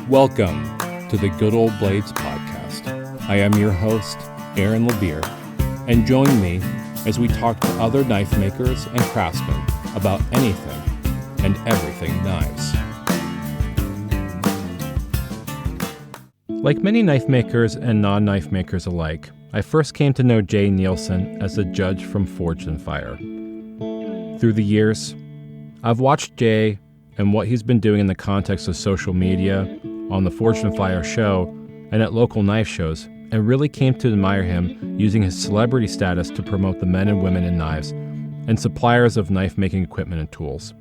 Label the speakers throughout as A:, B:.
A: Welcome to the Good Old Blades podcast. I am your host, Aaron Levere, and join me as we talk to other knife makers and craftsmen about anything and everything knives. Like many knife makers and non-knife makers alike, I first came to know Jay Neilson as a judge from Forged in Fire. Through the years, I've watched Jay and what he's been doing in the context of social media, on the Forged in Fire show, and at local knife shows, and really came to admire him using his celebrity status to promote the men and women in knives and suppliers of knife-making equipment and tools.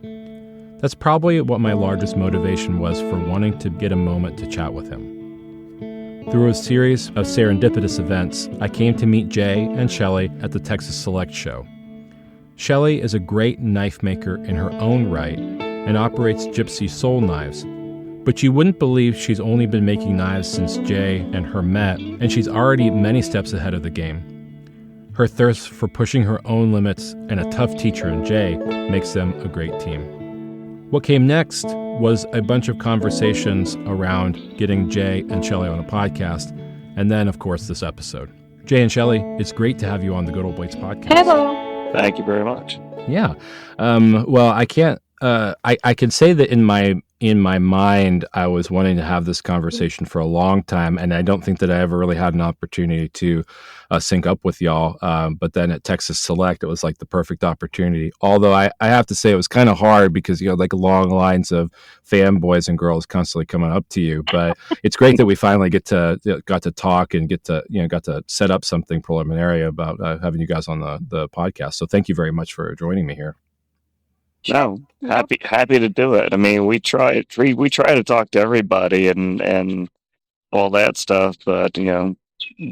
A: That's probably what my largest motivation was for wanting to get a moment to chat with him. Through a series of serendipitous events, I came to meet Jay and Shelley at the Texas Select Show. Shelley is a great knife maker in her own right and operates Gypsy Soul Knives, but you wouldn't believe she's only been making knives since Jay and her met, and she's already many steps ahead of the game. Her thirst for pushing her own limits and a tough teacher in Jay makes them a great team. What came next was a bunch of conversations around getting Jay and Shelley on a podcast, and then, of course, this episode. Jay and Shelley, it's great to have you on the Good Old Blades podcast.
B: Hello. Thank you very much.
A: Yeah. Well, I can't. I can say that in my mind, I was wanting to have this conversation for a long time, and I don't think that I ever really had an opportunity to sync up with y'all. But then at Texas Select, it was like the perfect opportunity. Although I have to say it was kind of hard because you know, like long lines of fanboys and girls constantly coming up to you. But it's great that we finally got to talk and got to set up something preliminary about having you guys on the podcast. So thank you very much for joining me here.
B: No, happy to do it. I mean, we try to talk to everybody and all that stuff, but you know,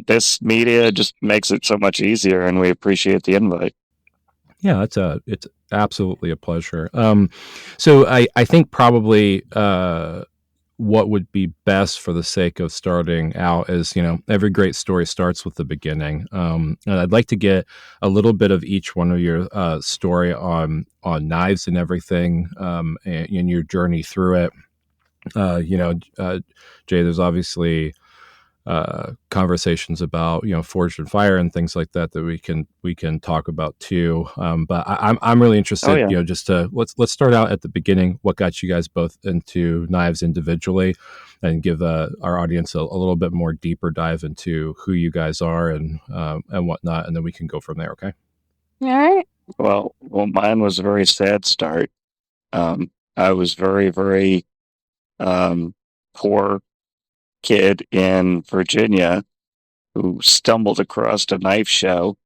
B: this media just makes it so much easier, and we appreciate the invite.
A: Yeah, it's absolutely a pleasure. So I think probably what would be best for the sake of starting out is, you know, every great story starts with the beginning. And I'd like to get a little bit of each one of your story on knives and everything, and your journey through it. Jay, there's obviously conversations about, you know, Forged in Fire and things like that we can talk about too. But I'm really interested, you know, just to let's start out at the beginning. What got you guys both into knives individually, and give our audience a little bit more deeper dive into who you guys are and whatnot, and then we can go from there. Okay.
C: All right.
B: Well, mine was a very sad start. I was very, very poor kid in Virginia who stumbled across a knife show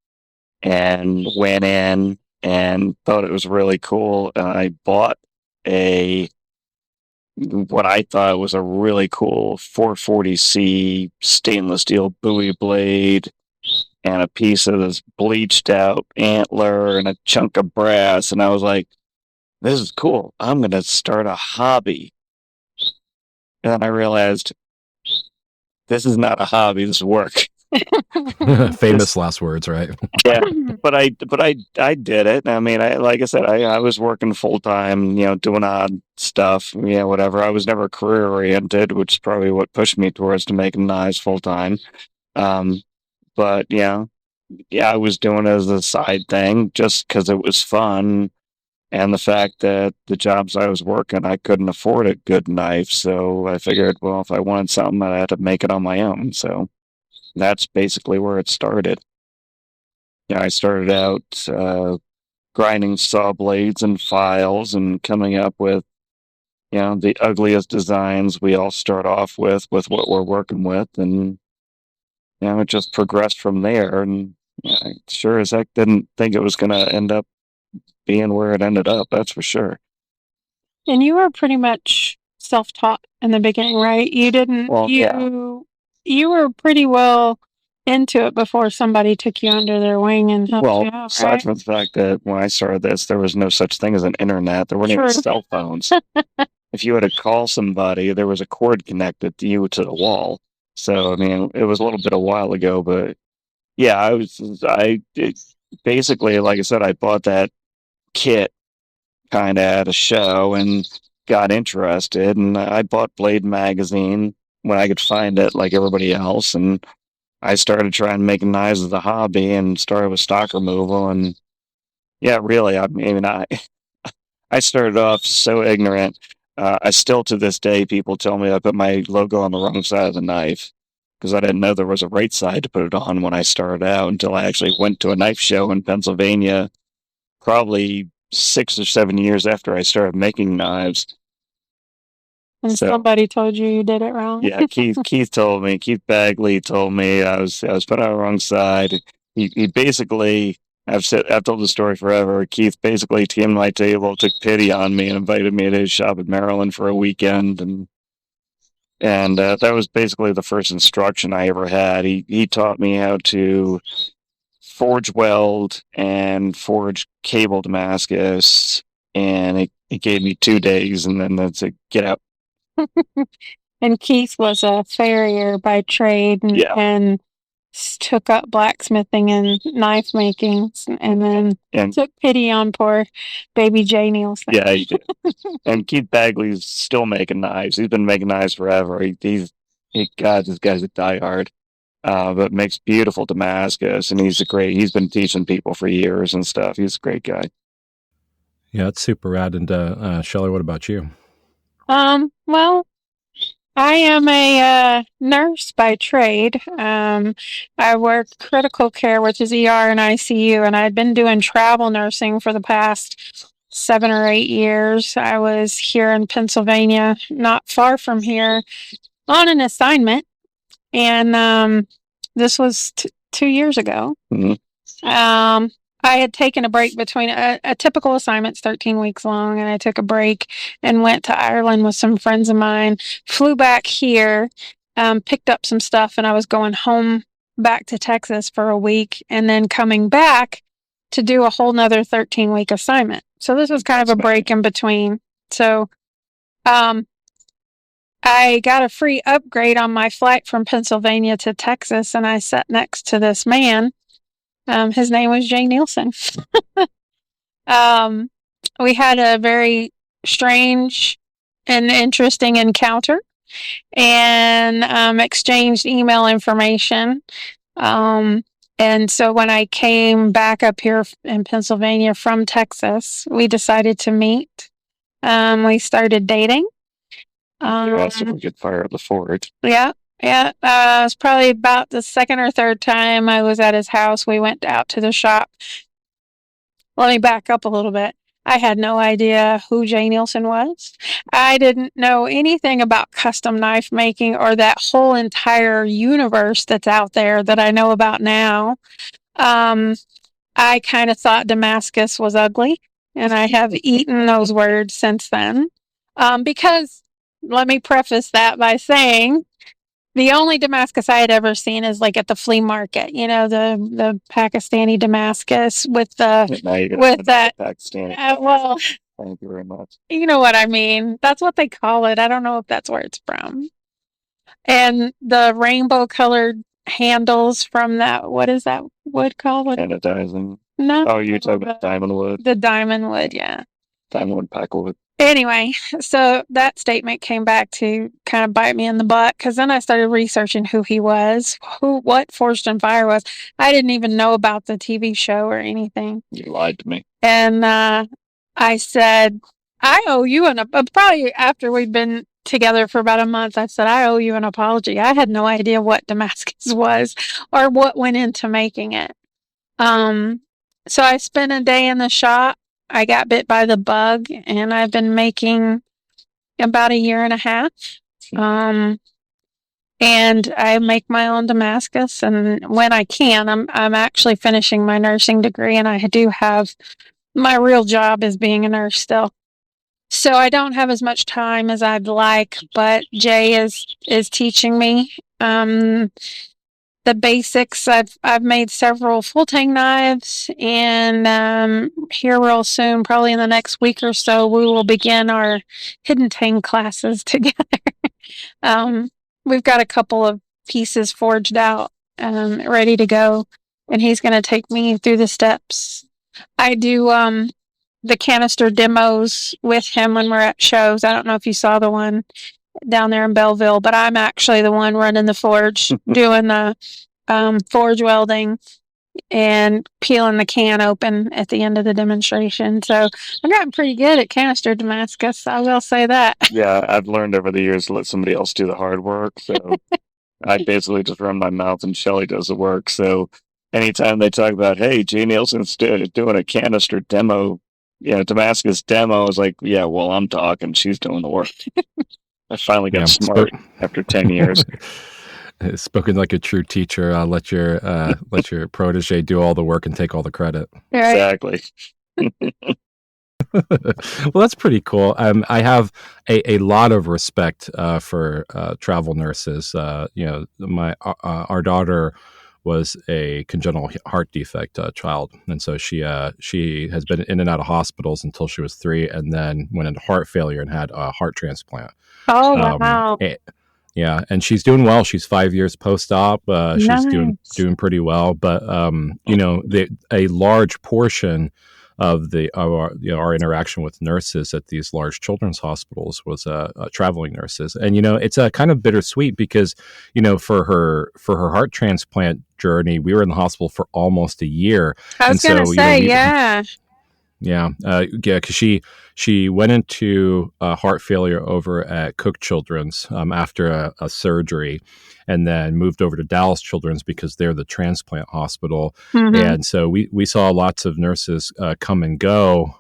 B: and went in and thought it was really cool. And I bought what I thought was a really cool 440C stainless steel Bowie blade and a piece of this bleached out antler and a chunk of brass. And I was like, this is cool. I'm going to start a hobby. And then I realized, this is not a hobby. This is work.
A: Famous last words, right?
B: Yeah, but I did it. I mean, like I said, I was working full time, you know, doing odd stuff, yeah, whatever. I was never career oriented, which is probably what pushed me towards to making knives full time. But yeah, I was doing it as a side thing just because it was fun. And the fact that the jobs I was working, I couldn't afford a good knife. So I figured, well, if I wanted something, I had to make it on my own. So that's basically where it started. Yeah, I started out grinding saw blades and files and coming up with, you know, the ugliest designs we all start off with what we're working with. And, you know, it just progressed from there. And I sure as heck didn't think it was going to end up being where it ended up, that's for sure.
C: And you were pretty much self-taught in the beginning, right? You didn't. You were pretty well into it before somebody took you under their wing and helped you out,
B: aside
C: right?
B: from the fact that when I started this, there was no such thing as an internet. There weren't even cell phones. If you had to call somebody, there was a cord connected to you to the wall. So, I mean, it was a little bit a while ago, but yeah, basically, like I said, I bought that kit kind of at a show and got interested, and I bought Blade magazine when I could find it, like everybody else, and I started trying making knives as a hobby, and started with stock removal, and yeah, really, I mean, I started off so ignorant. I still, to this day, people tell me I put my logo on the wrong side of the knife because I didn't know there was a right side to put it on when I started out until I actually went to a knife show in Pennsylvania, probably 6 or 7 years after I started making knives.
C: And somebody told you did it wrong.
B: Yeah, Keith told me. Keith Bagley told me I was put on the wrong side. He basically, I've told the story forever. Keith basically came to my table, took pity on me, and invited me to his shop in Maryland for a weekend, and that was basically the first instruction I ever had. He taught me how to forge weld and forge cable Damascus, and it gave me 2 days, and then that's it. Get out.
C: And Keith was a farrier by trade, and took up blacksmithing and knife making, and then took pity on poor baby J. Neilson.
B: Yeah, he did. And Keith Bagley's still making knives. He's been making knives forever. God, this guy's a diehard. But makes beautiful Damascus, and he's been teaching people for years and stuff. He's a great guy.
A: Yeah, it's super rad. And Shelley, what about you?
C: Well, I am a nurse by trade. I work critical care, which is ER and ICU, and I'd been doing travel nursing for the past 7 or 8 years. I was here in Pennsylvania, not far from here, on an assignment, and this was 2 years ago.
B: Mm-hmm.
C: I had taken a break between a typical assignment's 13 weeks long, and I took a break and went to Ireland with some friends of mine, flew back here, picked up some stuff, and I was going home back to Texas for a week and then coming back to do a whole nother 13-week assignment. So this was kind of a break in between. So I got a free upgrade on my flight from Pennsylvania to Texas, and I sat next to this man. His name was J. Neilson. We had a very strange and interesting encounter, and exchanged email information. And so when I came back up here in Pennsylvania from Texas, we decided to meet. We started dating.
B: So we could fire at the forge.
C: Yeah. It was probably about the second or third time I was at his house. We went out to the shop. Let me back up a little bit. I had no idea who J. Neilson was. I didn't know anything about custom knife making or that whole entire universe that's out there that I know about now. I kind of thought Damascus was ugly, and I have eaten those words since then. Because, let me preface that by saying, the only Damascus I had ever seen is like at the flea market, the Pakistani Damascus with that.
B: Pakistani.
C: Well,
B: thank you very much.
C: You know what I mean? That's what they call it. I don't know if that's where it's from. And the rainbow colored handles from that. What is that wood called?
B: Anodizing.
C: No.
B: Oh, you're talking about diamond wood.
C: The diamond wood, yeah.
B: Diamond wood, pack wood.
C: Anyway, so that statement came back to kind of bite me in the butt, because then I started researching who he was, what Forged in Fire was. I didn't even know about the TV show or anything.
B: You lied to me.
C: And I said, I owe you probably after we'd been together for about a month, I said, I owe you an apology. I had no idea what Damascus was or what went into making it. So I spent a day in the shop. I got bit by the bug, and I've been making about 1.5 years. And I make my own Damascus, and when I can, I'm actually finishing my nursing degree, and I do have my real job is being a nurse still. So I don't have as much time as I'd like, but Jay is teaching me the basics. I've made several full tang knives, and here real soon, probably in the next week or so, we will begin our hidden tang classes together. We've got a couple of pieces forged out, ready to go, and he's going to take me through the steps. I do the canister demos with him when we're at shows. I don't know if you saw the one down there in Belleville, but I'm actually the one running the forge, doing the forge welding and peeling the can open at the end of the demonstration. So I've gotten pretty good at canister Damascus. I will say that.
B: Yeah, I've learned over the years to let somebody else do the hard work. So I basically just run my mouth and Shelley does the work. So anytime they talk about, hey, J. Neilson's doing a canister demo, Damascus demo, I was like, yeah, well, I'm talking. She's doing the work. I finally got smart after 10 years.
A: Spoken like a true teacher. Let your protege do all the work and take all the credit.
C: Right.
B: Exactly.
A: Well, that's pretty cool. I have a lot of respect for travel nurses. Our daughter was a congenital heart defect child, and so she has been in and out of hospitals until she was 3, and then went into heart failure and had a heart transplant.
C: Oh, wow.
A: Yeah, and she's doing well. She's 5 years post-op. She's doing pretty well. But a large portion of our interaction with nurses at these large children's hospitals was traveling nurses, and it's a kind of bittersweet because for her heart transplant journey, we were in the hospital for almost a year.
C: I was going to say, yeah.
A: Yeah, because she went into heart failure over at Cook Children's after a surgery, and then moved over to Dallas Children's because they're the transplant hospital. Mm-hmm. And so we saw lots of nurses come and go,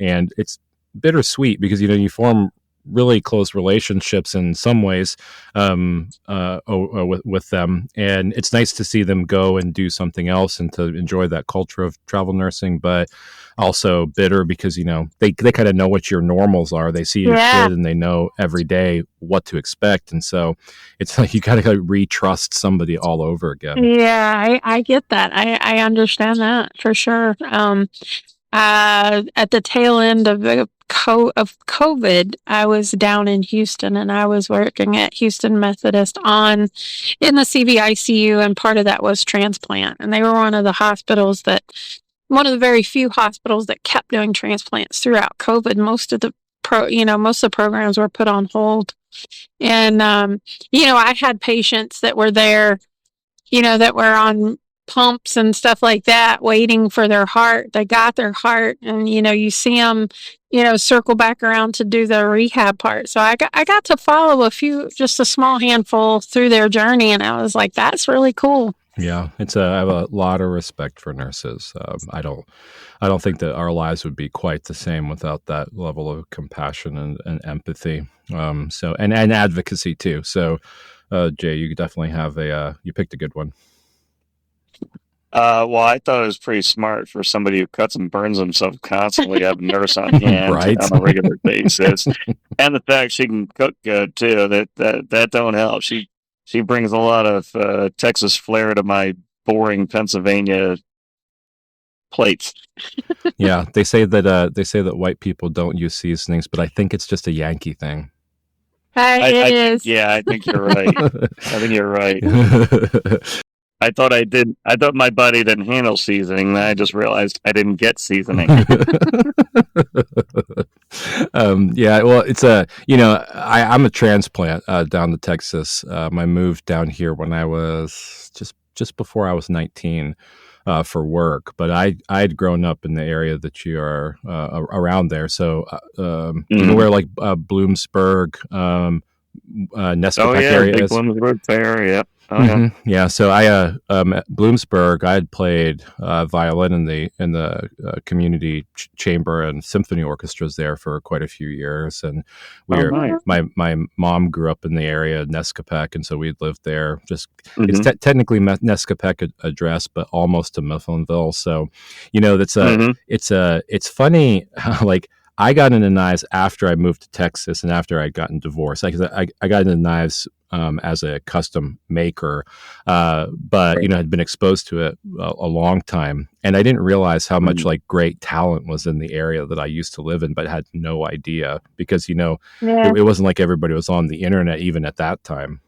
A: and it's bittersweet because you form really close relationships in some ways with them, and it's nice to see them go and do something else and to enjoy that culture of travel nursing, but also bitter because they kind of know what your normals are. They see your kid and they know every day what to expect, and so it's like you gotta retrust somebody all over again.
C: Yeah, I get that. I understand that for sure. At the tail end of COVID, I was down in Houston, and I was working at Houston Methodist in the CVICU, and part of that was transplant. And they were one of the very few hospitals that kept doing transplants throughout COVID. Most of the programs were put on hold. And I had patients that were there, that were on pumps and stuff like that, waiting for their heart. They got their heart, and you see them circle back around to do the rehab part. So I got to follow just a small handful through their journey, and I was like, that's really cool.
A: Yeah, I have a lot of respect for nurses. I don't think that our lives would be quite the same without that level of compassion and empathy. And advocacy too. So, Jay, you definitely have you picked a good one.
B: Well, I thought it was pretty smart for somebody who cuts and burns himself constantly to have a nurse on hand
A: right?
B: On a regular basis, and the fact she can cook good too. That don't help. She brings a lot of Texas flair to my boring Pennsylvania plates.
A: Yeah, they say that white people don't use seasonings, but I think it's just a Yankee thing.
C: It is.
B: Yeah, I think you're right. I thought my body didn't handle seasoning, and I just realized I didn't get seasoning.
A: Yeah, well, it's I'm a transplant down to Texas. I moved down here when I was just before I was 19 for work, but I'd grown up in the area that you are around there. So you know where like Bloomsburg, Nescopeck area is?
B: Bloomsburg Fair, yep. Oh,
A: mm-hmm. Yeah. So at Bloomsburg, I had played violin in the community chamber and symphony orchestras there for quite a few years, and my mom grew up in the area, Nescopeck, and so we lived there. Just it's technically Nescopeck address, but almost to Mifflinville. So, it's funny how, like, I got into knives after I moved to Texas and after I'd gotten divorced. I got into knives as a custom maker, but had been exposed to it a long time, and I didn't realize how much like great talent was in the area that I used to live in, but had no idea because it wasn't like everybody was on the internet even at that time.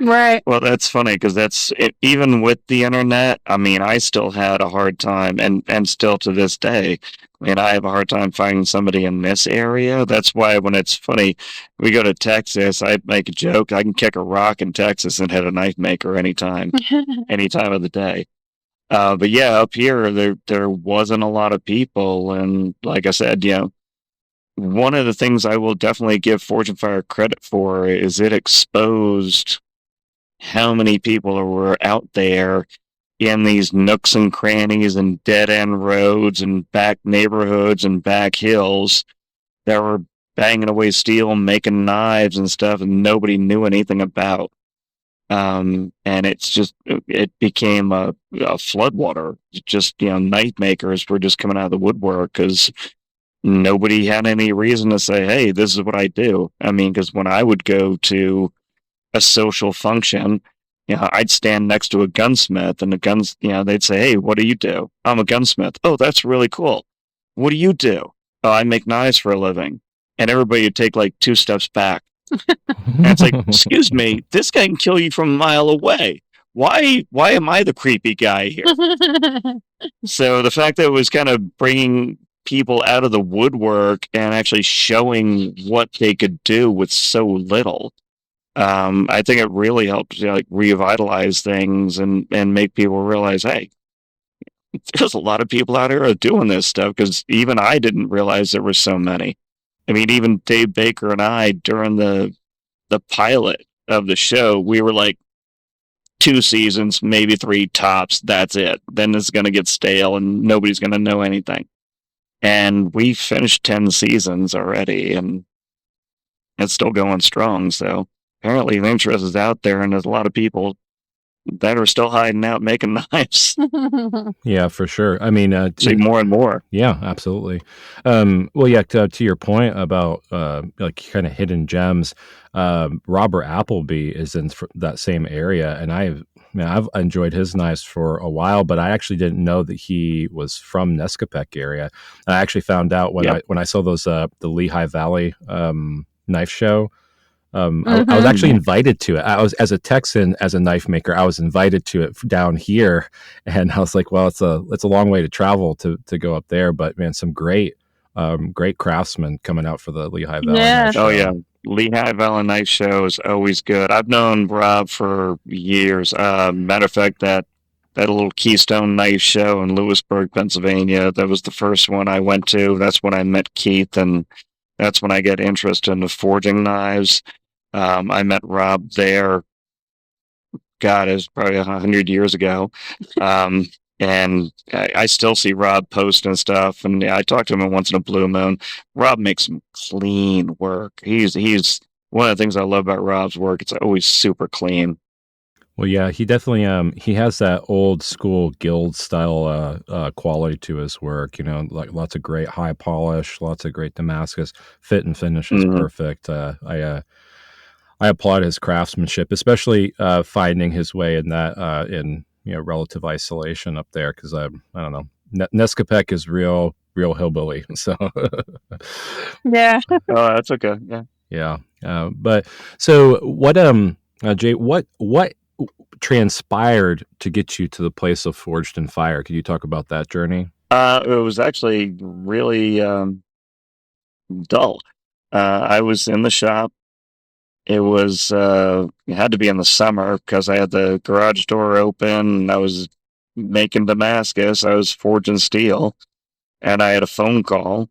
C: Right.
B: Well, that's funny because that's it, even with the internet. I mean, I still had a hard time, and still to this day, I mean, I have a hard time finding somebody in this area. That's why when it's funny, we go to Texas, I make a joke. I can kick a rock in Texas and hit a knife maker anytime, any time of the day. But yeah, up here there wasn't a lot of people, and like I said, one of the things I will definitely give Fortune Fire credit for is it exposed how many people were out there in these nooks and crannies and dead end roads and back neighborhoods and back hills that were banging away steel, making knives and stuff, and nobody knew anything about. And it became a floodwater. Just, knife makers were just coming out of the woodwork because nobody had any reason to say, hey, this is what I do. I mean, because when I would go to a social function, I'd stand next to a gunsmith, and they'd say, hey, what do you do? I'm a gunsmith. Oh, that's really cool. What do you do? Oh, I make knives for a living. And everybody would take like 2 steps back. And it's like, excuse me, this guy can kill you from a mile away. Why am I the creepy guy here? So the fact that it was kind of bringing people out of the woodwork and actually showing what they could do with so little, I think it really helped revitalize things and make people realize, hey, there's a lot of people out here doing this stuff, because even I didn't realize there were so many. I mean, even Dave Baker and I, during the pilot of the show, we were like 2 seasons, maybe 3 tops. That's it. Then it's going to get stale and nobody's going to know anything. And we finished 10 seasons already, and it's still going strong. So apparently the interest is out there, and there's a lot of people that are still hiding out making knives.
A: Yeah, for sure. I mean,
B: see more and more.
A: Yeah, absolutely. Well, yeah, to your point about like kind of hidden gems, Robert Appleby is in that same area, and I've enjoyed his knives for a while, but I actually didn't know that he was from Nescopec area. I actually found out when I saw those the Lehigh Valley knife show. I was actually invited to it. I was, as a Texan, as a knife maker, I was invited to it down here, and I was like, well, it's a long way to travel to go up there, but man, some great craftsmen coming out for the Lehigh Valley Knife Show.
B: Oh yeah, Lehigh Valley Knife Show is always good. I've known Rob for years. Matter of fact, that little Keystone Knife Show in Lewisburg, Pennsylvania, that was the first one I went to. That's when I met Keith, and that's when I got interested in the forging knives. I met Rob there. God, it was probably 100 years ago. And I still see Rob posting stuff, and I talk to him once in a blue moon. Rob makes some clean work. He's one of the things I love about Rob's work. It's always super clean.
A: Well, yeah, he definitely he has that old school guild style quality to his work. Like lots of great high polish, lots of great Damascus fit and finish is perfect. I applaud his craftsmanship, especially finding his way in that in relative isolation up there, because I don't know, Nescopec is real hillbilly. So
C: yeah.
B: Oh, that's okay.
A: Yeah. But so what Jay, what transpired to get you to the place of Forged in Fire? Could you talk about that journey?
B: It was actually really dull. I was in the shop. It was it had to be in the summer because I had the garage door open and I was making Damascus. I was forging steel, and I had a phone call,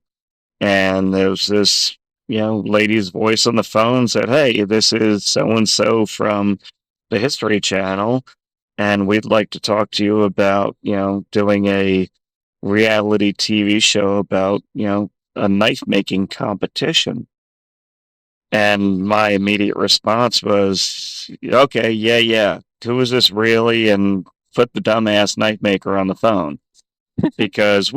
B: and there was this lady's voice on the phone said, "Hey, this is so and so from the History Channel, and we'd like to talk to you about doing a reality TV show about a knife making competition." And my immediate response was, okay, yeah. Who is this really? And put the dumbass knife maker on the phone. Because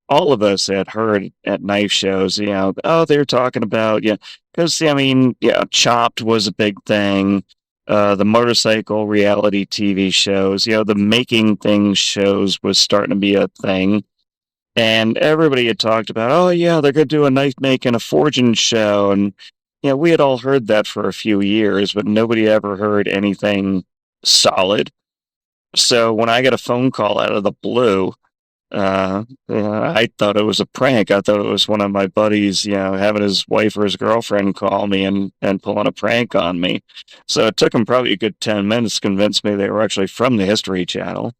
B: all of us had heard at knife shows, they're talking about, because, Chopped was a big thing. The motorcycle reality TV shows, the making things shows was starting to be a thing. And everybody had talked about, oh, yeah, they're going to do a knife making, a forging show. And we had all heard that for a few years, but nobody ever heard anything solid. So when I got a phone call out of the blue, I thought it was a prank. I thought it was one of my buddies, having his wife or his girlfriend call me and pulling a prank on me. So it took them probably a good 10 minutes to convince me they were actually from the History Channel.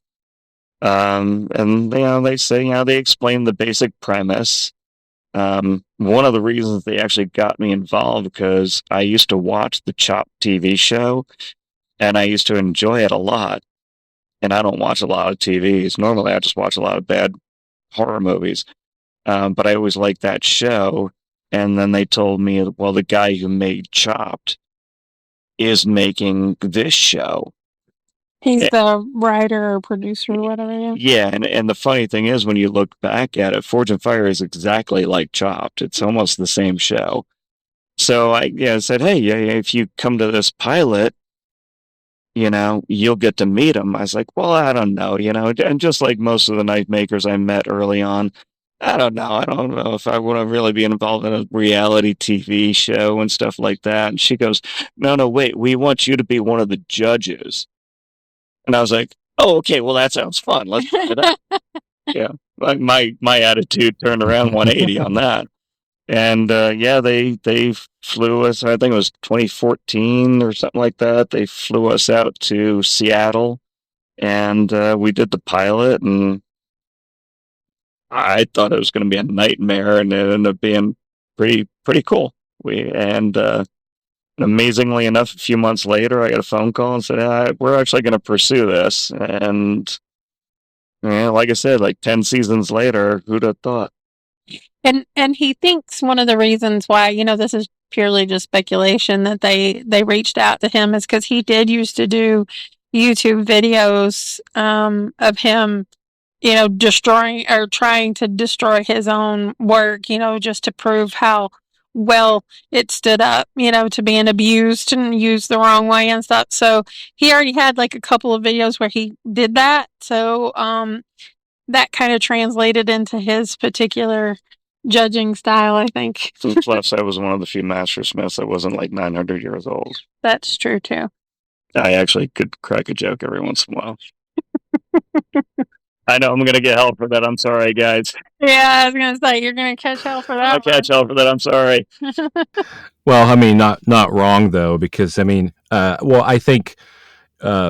B: And they say, they explain the basic premise. One of the reasons they actually got me involved because I used to watch the Chopped TV show, and I used to enjoy it a lot. And I don't watch a lot of TVs. Normally, I just watch a lot of bad horror movies. But I always liked that show. And then they told me, well, the guy who made Chopped is making this show.
C: He's the writer or producer or whatever.
B: Yeah, and the funny thing is, when you look back at it, Forge and Fire is exactly like Chopped. It's almost the same show. So I said, hey, if you come to this pilot, you'll get to meet him. I was like, well, I don't know, and just like most of the knife makers I met early on, I don't know. I don't know if I want to really be involved in a reality TV show and stuff like that. And she goes, no, wait, we want you to be one of the judges. And I was like, oh, okay, well, that sounds fun. Let's do that. Yeah, my attitude turned around 180 on that. And they flew us, I think it was 2014 or something like that. They flew us out to Seattle, and we did the pilot, and I thought it was going to be a nightmare, and it ended up being pretty cool. Amazingly enough, a few months later, I got a phone call and said, we're actually going to pursue this. And like I said, like 10 seasons later, who'd have thought?
C: And he thinks one of the reasons why, this is purely just speculation, that they reached out to him is because he did used to do YouTube videos of him, destroying or trying to destroy his own work, just to prove how well it stood up, to being abused and used the wrong way and stuff. So he already had like a couple of videos where he did that. So that kind of translated into his particular judging style, I think.
B: Plus, I was one of the few mastersmiths that wasn't like 900 years old.
C: That's true, too.
B: I actually could crack a joke every once in a while. I know I'm going to get hell for that. I'm sorry, guys.
C: Yeah, I was going to say, you're going to catch hell for that.
B: I'll catch hell for that. I'm sorry.
A: Well, I mean, not wrong, though, because, I mean, I think...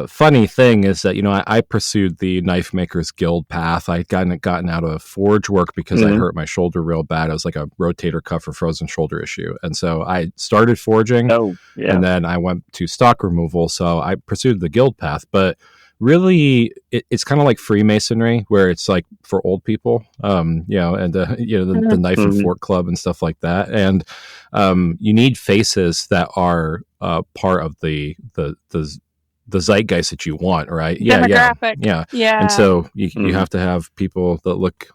A: funny thing is that I pursued the Knife Makers Guild path. I'd gotten out of forge work because I hurt my shoulder real bad. It was like a rotator cuff or frozen shoulder issue, and so I started forging. And then I went to stock removal. So I pursued the guild path, but really, it's kind of like Freemasonry, where it's like for old people, and the knife and fork club and stuff like that. And you need faces that are part of the zeitgeist that you want, right?
C: Yeah.
A: And so you have to have people that look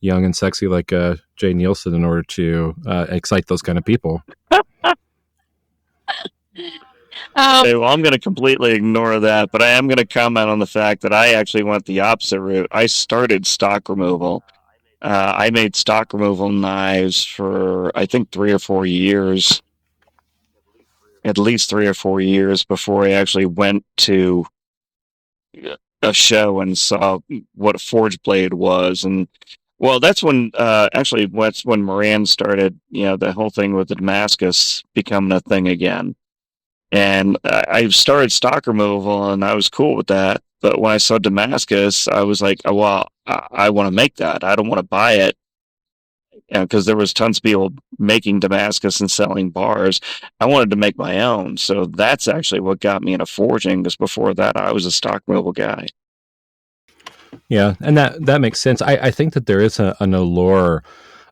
A: young and sexy like Jay Neilson in order to excite those kind of people.
B: Okay, well, I'm going to completely ignore that, but I am going to comment on the fact that I actually went the opposite route. I started stock removal. I made stock removal knives for, I think, 3 or 4 years. At least 3 or 4 years before I actually went to a show and saw what a forge blade was. And well, that's when Moran started, the whole thing with the Damascus becoming a thing again. And I started stock removal and I was cool with that. But when I saw Damascus, I was like, oh, well, I want to make that. I don't want to buy it. Because there was tons of people making Damascus and selling bars. I wanted to make my own. So that's actually what got me into forging, because before that, I was a stock removal guy.
A: Yeah, and that makes sense. I think that there is an allure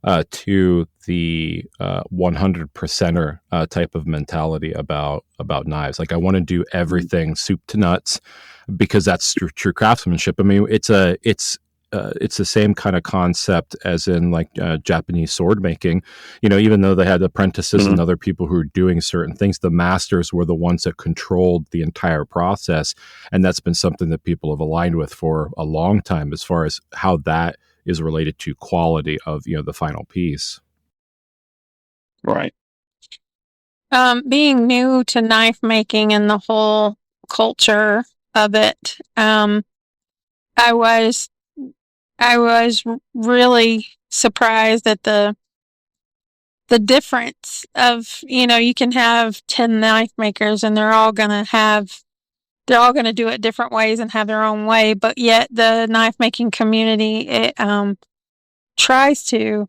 A: to the 100%er type of mentality about knives. Like, I want to do everything soup to nuts because that's true craftsmanship. I mean, it's the same kind of concept as in like Japanese sword making. Even though they had apprentices and other people who were doing certain things, the masters were the ones that controlled the entire process. And that's been something that people have aligned with for a long time as far as how that is related to quality of, the final piece.
B: Right.
C: being new to knife making and the whole culture of it, I was really surprised at the difference of, you can have 10 knife makers and they're all going to do it different ways and have their own way, but yet the knife making community, it tries to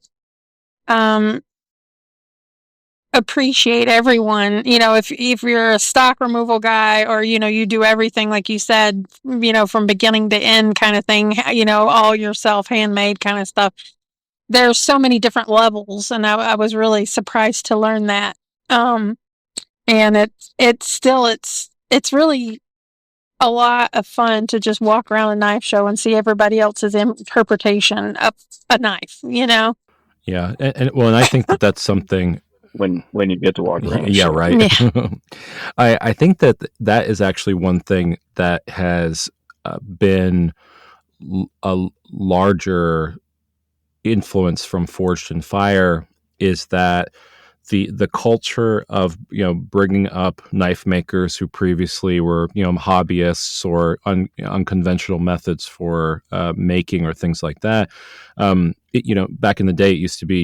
C: appreciate everyone. If you're a stock removal guy, or you do everything like you said, from beginning to end kind of thing, all yourself, handmade kind of stuff. There's so many different levels, and I was really surprised to learn that. And it's really a lot of fun to just walk around a knife show and see everybody else's interpretation of a knife.
A: Yeah, and I think that's something.
B: When you get to walk around.
A: Yeah, right.
C: Yeah.
A: I think that is actually one thing that has been a larger influence from Forged in Fire, is that the culture of bringing up knife makers who previously were hobbyists or unconventional methods for making or things like that. Back in the day, it used to be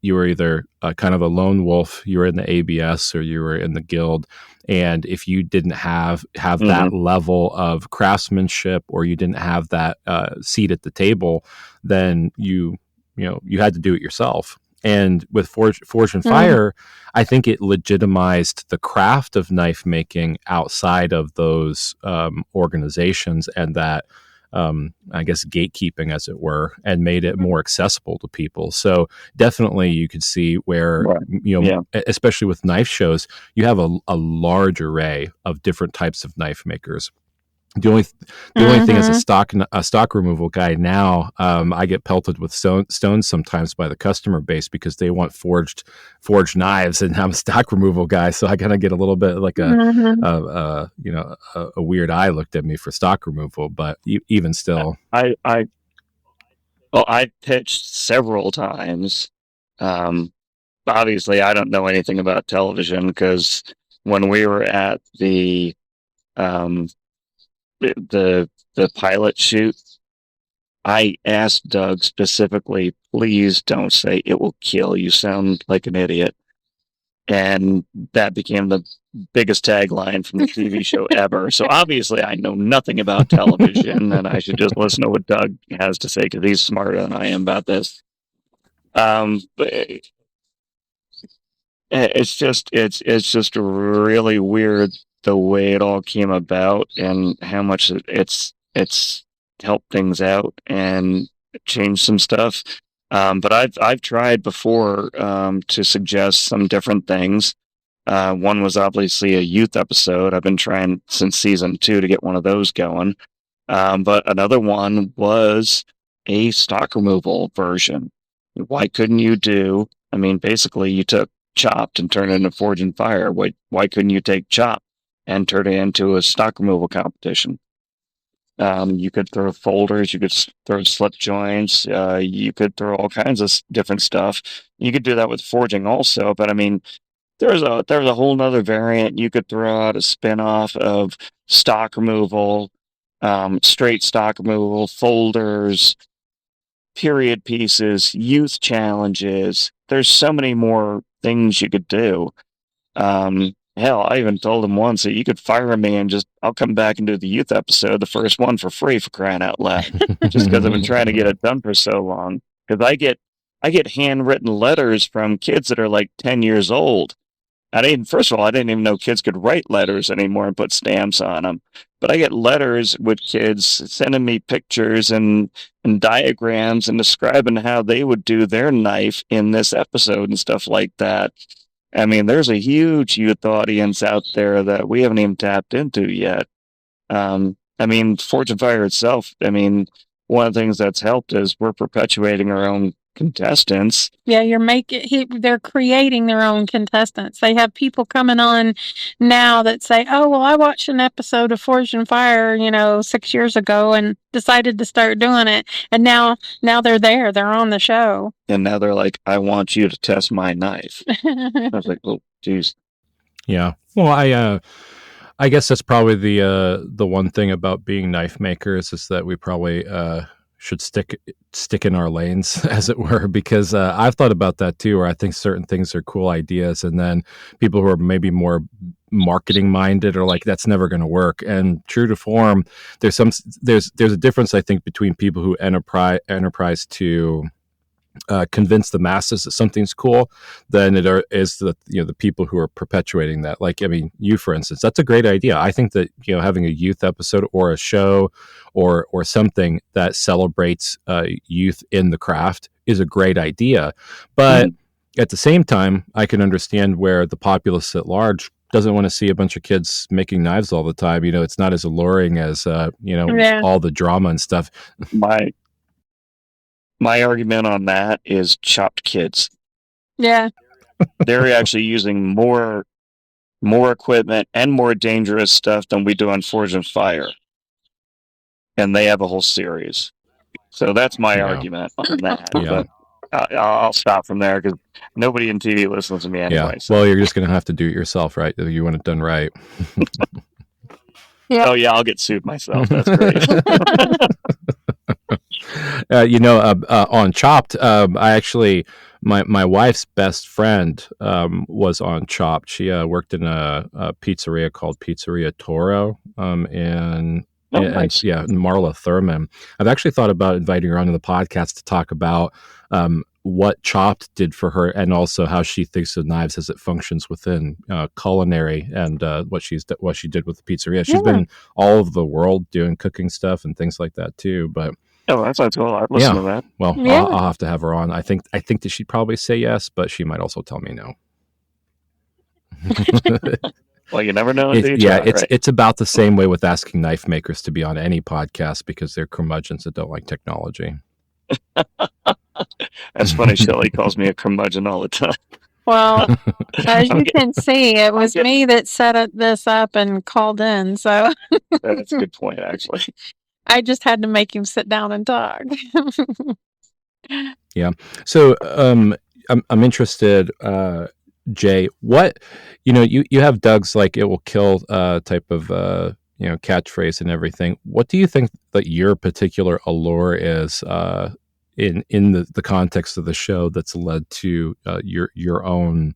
A: you were either kind of a lone wolf, you were in the ABS or you were in the guild, and if you didn't have that level of craftsmanship, or you didn't have that seat at the table, then you had to do it yourself. And with Forge and Fire, I think it legitimized the craft of knife making outside of those organizations, and that I guess gatekeeping, as it were, and made it more accessible to people. So definitely you could see where, especially with knife shows, you have a large array of different types of knife makers. The only thing, as a stock removal guy now, I get pelted with stones sometimes by the customer base because they want forged knives, and I'm a stock removal guy, so I kind of get a little bit like a weird eye looked at me for stock removal. But even still,
B: I pitched several times. Obviously, I don't know anything about television, because when we were at the pilot shoot, I asked Doug specifically, please don't say "it will kill, you sound like an idiot." And that became the biggest tagline from the TV show ever. So obviously I know nothing about television, and I should just listen to what Doug has to say, because he's smarter than I am about this. But it's just really weird the way it all came about, and how much it's helped things out and changed some stuff. But I've tried before to suggest some different things. One was obviously a youth episode. I've been trying since season 2 to get one of those going. But another one was a stock removal version. Why couldn't you do? I mean, basically, you took Chopped and turned it into Forge and Fire. Why couldn't you take Chopped and turn it into a stock removal competition? You could throw folders, you could throw slip joints, you could throw all kinds of different stuff. You could do that with forging also, but I mean, there's a whole nother variant. You could throw out a spin-off of stock removal, straight stock removal, folders, period pieces, youth challenges. There's so many more things you could do. Hell, I even told him once that you could fire me and I'll come back and do the youth episode, the first one, for free, for crying out loud. Just because I've been trying to get it done for so long. Because I get handwritten letters from kids that are like 10 years old. First of all, I didn't even know kids could write letters anymore and put stamps on them. But I get letters with kids sending me pictures and diagrams and describing how they would do their knife in this episode and stuff like that. I mean, there's a huge youth audience out there that we haven't even tapped into yet. I mean, Forge and Fire itself, I mean, one of the things that's helped is we're perpetuating our own contestants.
C: Yeah, they're creating their own contestants. They have people coming on now that say, "Oh, well, I watched an episode of Forged in Fire, 6 years ago, and decided to start doing it." And now they're there. They're on the show.
B: And now they're like, "I want you to test my knife." I was like, "Oh, geez."
A: Yeah. Well, I guess that's probably the one thing about being knife makers is that we probably should stick in our lanes, as it were, because I've thought about that too, where I think certain things are cool ideas, and then people who are maybe more marketing minded are like, that's never going to work. And true to form, there's a difference, I think, between people who enterprise to convince the masses that something's cool than it is the people who are perpetuating that. Like, I mean, you, for instance, that's a great idea. I think that, having a youth episode or a show or something that celebrates youth in the craft is a great idea. But at the same time, I can understand where the populace at large doesn't want to see a bunch of kids making knives all the time. It's not as alluring as, all the drama and stuff.
B: My argument on that is chopped kids.
C: Yeah.
B: They're actually using more equipment and more dangerous stuff than we do on Forge and Fire. And they have a whole series. So that's my argument on that.
A: Yeah.
B: But I'll stop from there because nobody in TV listens to me anyway.
A: Yeah. So. Well, you're just going to have to do it yourself, right? If you want it done right.
C: Yeah.
B: Oh, yeah, I'll get sued myself. That's great.
A: On Chopped, I actually, my wife's best friend was on Chopped. She worked in a pizzeria called Pizzeria Toro, and Marla Thurman. I've actually thought about inviting her onto the podcast to talk about what Chopped did for her, and also how she thinks of knives as it functions within culinary, and what she did with the pizzeria. She's been all over the world doing cooking stuff and things like that too, but.
B: Oh, that sounds cool. I'd listen to that.
A: Well, I'll have to have her on. I think that she'd probably say yes, but she might also tell me no.
B: Well, you never know.
A: It's about the same way with asking knife makers to be on any podcast because they're curmudgeons that don't like technology.
B: That's funny. Shelley calls me a curmudgeon all the time.
C: Well, as you can see, it was me that set this up and called in. So
B: that's a good point, actually.
C: I just had to make him sit down and talk.
A: Yeah. So I'm interested, Jay. What you have Doug's like it will kill type of catchphrase and everything. What do you think that your particular allure is in the context of the show that's led to your own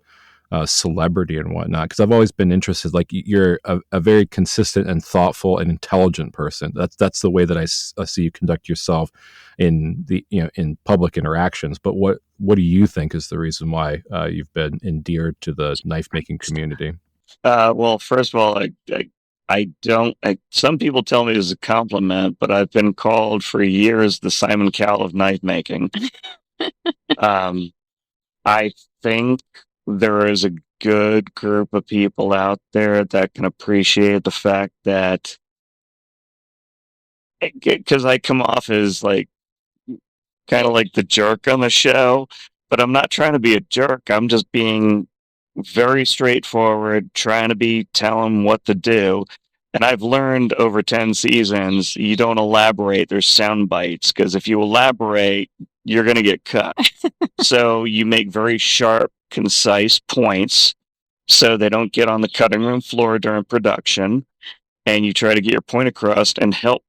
A: celebrity and whatnot? Because I've always been interested. Like, you're a very consistent and thoughtful and intelligent person. That's the way that I see you conduct yourself in the in public interactions. But what do you think is the reason why you've been endeared to the knife making community?
B: Well, first of all, I don't. Some people tell me it's a compliment, but I've been called for years the Simon Cowell of knife making. I think there is a good group of people out there that can appreciate the fact that, because I come off as like kind of like the jerk on the show, but I'm not trying to be a jerk. I'm just being very straightforward, trying to tell them what to do. And I've learned over 10 seasons, you don't elaborate. There's sound bites, because if you elaborate, you're going to get cut. So you make very sharp, concise points so they don't get on the cutting room floor during production, and you try to get your point across and help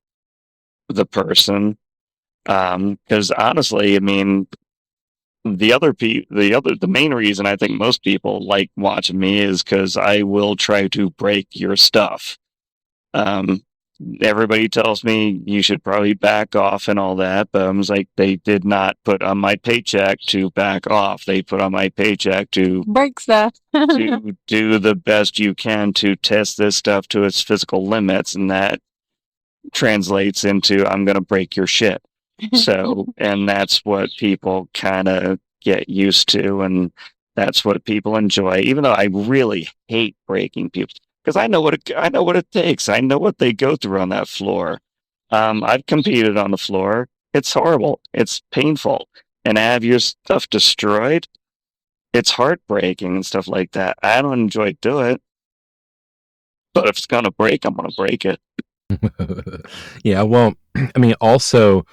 B: the person. Because honestly, I mean, the main reason I think most people like watching me is because I will try to break your stuff. Everybody tells me you should probably back off and all that, but I was like, they did not put on my paycheck to back off. They put on my paycheck to
C: break stuff,
B: to do the best you can to test this stuff to its physical limits, and that translates into I'm going to break your shit. So, and that's what people kind of get used to, and that's what people enjoy. Even though I really hate breaking people. Because I know what it takes. I know what they go through on that floor. I've competed on the floor. It's horrible. It's painful. and have your stuff destroyed, it's heartbreaking and stuff like that. I don't enjoy doing it, but if it's gonna break, I'm gonna break it.
A: Yeah, well, I mean, also,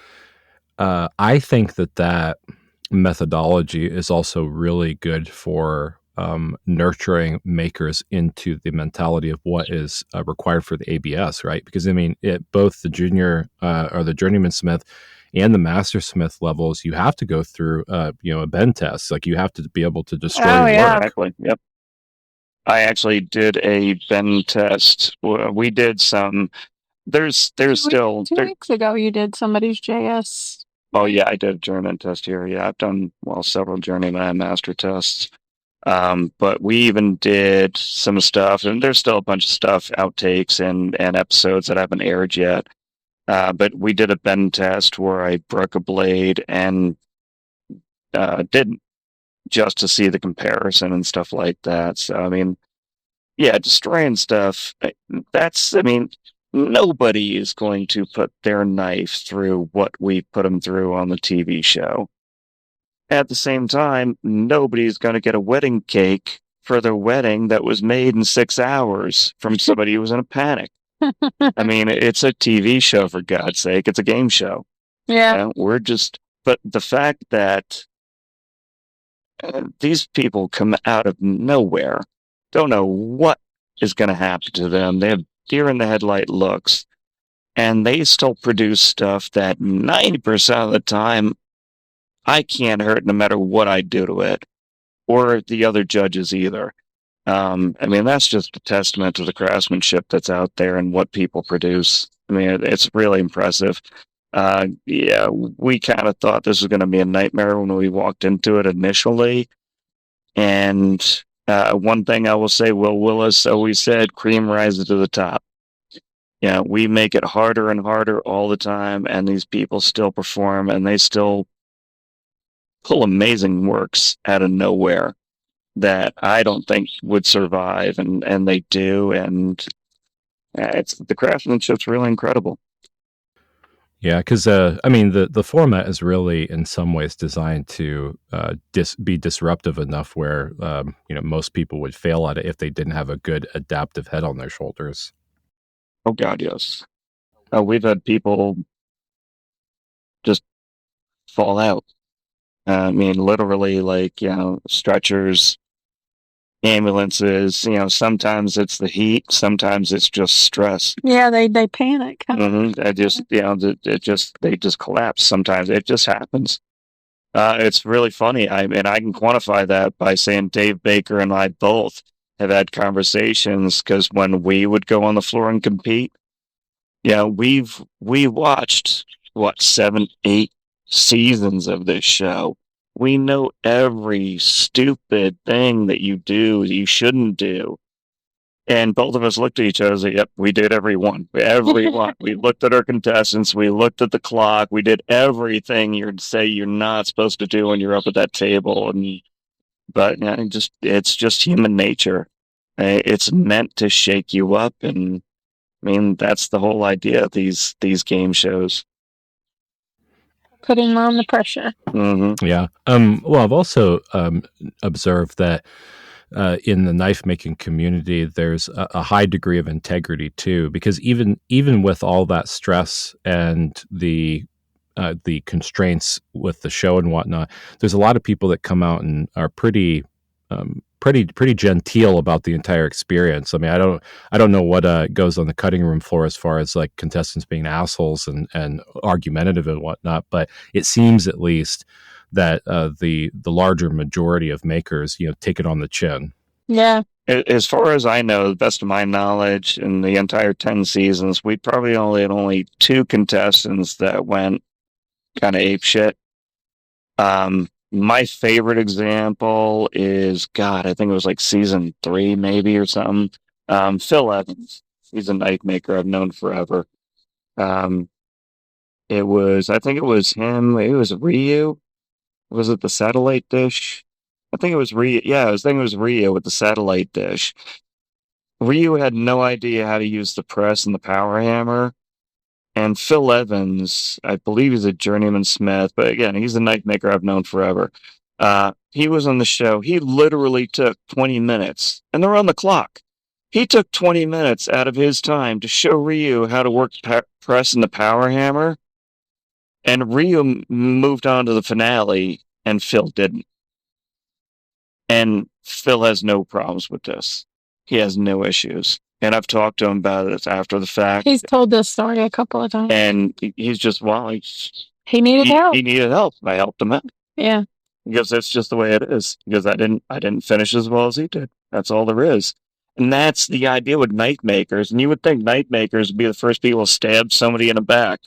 A: I think that methodology is also really good for nurturing makers into the mentality of what is required for the ABS, right? Because I mean, both the junior or the journeyman smith and the mastersmith levels, you have to go through, a bend test. Like you have to be able to destroy work.
B: Exactly. Yep. I actually did a bend test. We did some. There's still
C: 2 weeks ago. You did somebody's JS.
B: Oh yeah, I did a journeyman test here. Yeah, I've done several journeyman and master tests. But we even did some stuff, and there's still a bunch of stuff, outtakes and episodes that haven't aired yet. But we did a bend test where I broke a blade and didn't, just to see the comparison and stuff like that. So I mean, yeah, destroying stuff. I mean, nobody is going to put their knife through what we put them through on the TV show. At the same time, nobody's going to get a wedding cake for their wedding that was made in 6 hours from somebody who was in a panic. I mean, it's a TV show, for God's sake. It's a game show.
C: Yeah.
B: But the fact that these people come out of nowhere, don't know what is going to happen to them. They have deer in the headlight looks, and they still produce stuff that 90% of the time I can't hurt no matter what I do to it, or the other judges either. I mean, that's just a testament to the craftsmanship that's out there and what people produce. I mean, it's really impressive. Yeah, we kind of thought this was going to be a nightmare when we walked into it initially. And one thing I will say, Will Willis always said, cream rises to the top. Yeah, we make it harder and harder all the time, and these people still perform, and they still pull amazing works out of nowhere that I don't think would survive, and they do, and the craftsmanship's really incredible.
A: Yeah, because I mean, the format is really in some ways designed to be disruptive enough where most people would fail at it if they didn't have a good adaptive head on their shoulders.
B: Oh God, yes. We've had people just fall out. I mean, literally, like, stretchers, ambulances. Sometimes it's the heat, sometimes it's just stress.
C: Yeah, they panic.
B: They just collapse. Sometimes it just happens. It's really funny. I mean, I can quantify that by saying Dave Baker and I both have had conversations, because when we would go on the floor and compete, we watched 7, 8 seasons of this show. We know every stupid thing that you do, you shouldn't do. And both of us looked at each other and said, yep, we did every one. Every one. We looked at our contestants. We looked at the clock. We did everything you'd say you're not supposed to do when you're up at that table. But it's just human nature. It's meant to shake you up. And I mean, that's the whole idea of these game shows.
C: Putting on the pressure.
B: Mm-hmm.
A: Yeah. Well, I've also observed that in the knife making community, there's a high degree of integrity too, because even with all that stress and the constraints with the show and whatnot, there's a lot of people that come out and are pretty genteel about the entire experience. I mean, I don't know what goes on the cutting room floor as far as like contestants being assholes and argumentative and whatnot, but it seems at least that the larger majority of makers, take it on the chin.
C: Yeah.
B: As far as I know, the best of my knowledge, in the entire 10 seasons, we probably only 2 contestants that went kind of apeshit. My favorite example is, God, I think it was like season 3 maybe or something. Phil Evans. He's a knife maker I've known forever. I think it was him. It was Ryu. Was it the satellite dish? I think it was Ryu. Yeah, I think it was Ryu with the satellite dish. Ryu had no idea how to use the press and the power hammer. And Phil Evans, I believe he's a journeyman smith, but again, he's a knife maker I've known forever. He was on the show. He literally took 20 minutes, and they're on the clock. He took 20 minutes out of his time to show Ryu how to work press in the power hammer, and Ryu moved on to the finale, and Phil didn't. And Phil has no problems with this. He has no issues. And I've talked to him about it after the fact.
C: He's told this story a couple of times.
B: And he's just,
C: he needed help.
B: He needed help. I helped him out.
C: Yeah.
B: Because that's just the way it is. Because I didn't finish as well as he did. That's all there is. And that's the idea with knife makers. And you would think knife makers would be the first people to stab somebody in the back.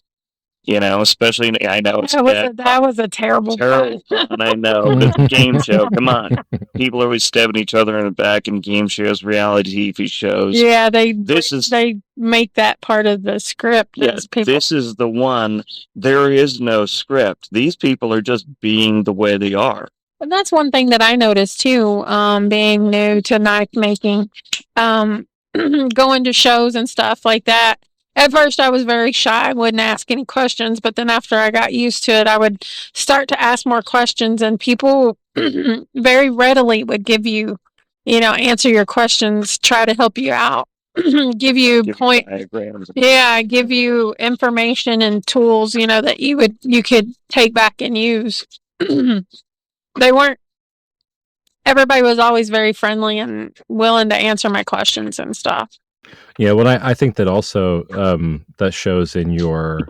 B: Especially, I know it's
C: that was a terrible
B: fun. I know, but the game show, come on. People are always stabbing each other in the back in game shows, reality TV shows.
C: Yeah, they make that part of the script.
B: Yes, this is the one. There is no script. These people are just being the way they are.
C: And that's one thing that I noticed too, being new to knife making, going to shows and stuff like that. At first, I was very shy. I wouldn't ask any questions, but then after I got used to it, I would start to ask more questions, and people very readily would give you, answer your questions, try to help you out, give you
B: diagrams.
C: Yeah, give you information and tools, that you could take back and use. Everybody was always very friendly and willing to answer my questions and stuff.
A: Yeah, well, I think that also that shows in your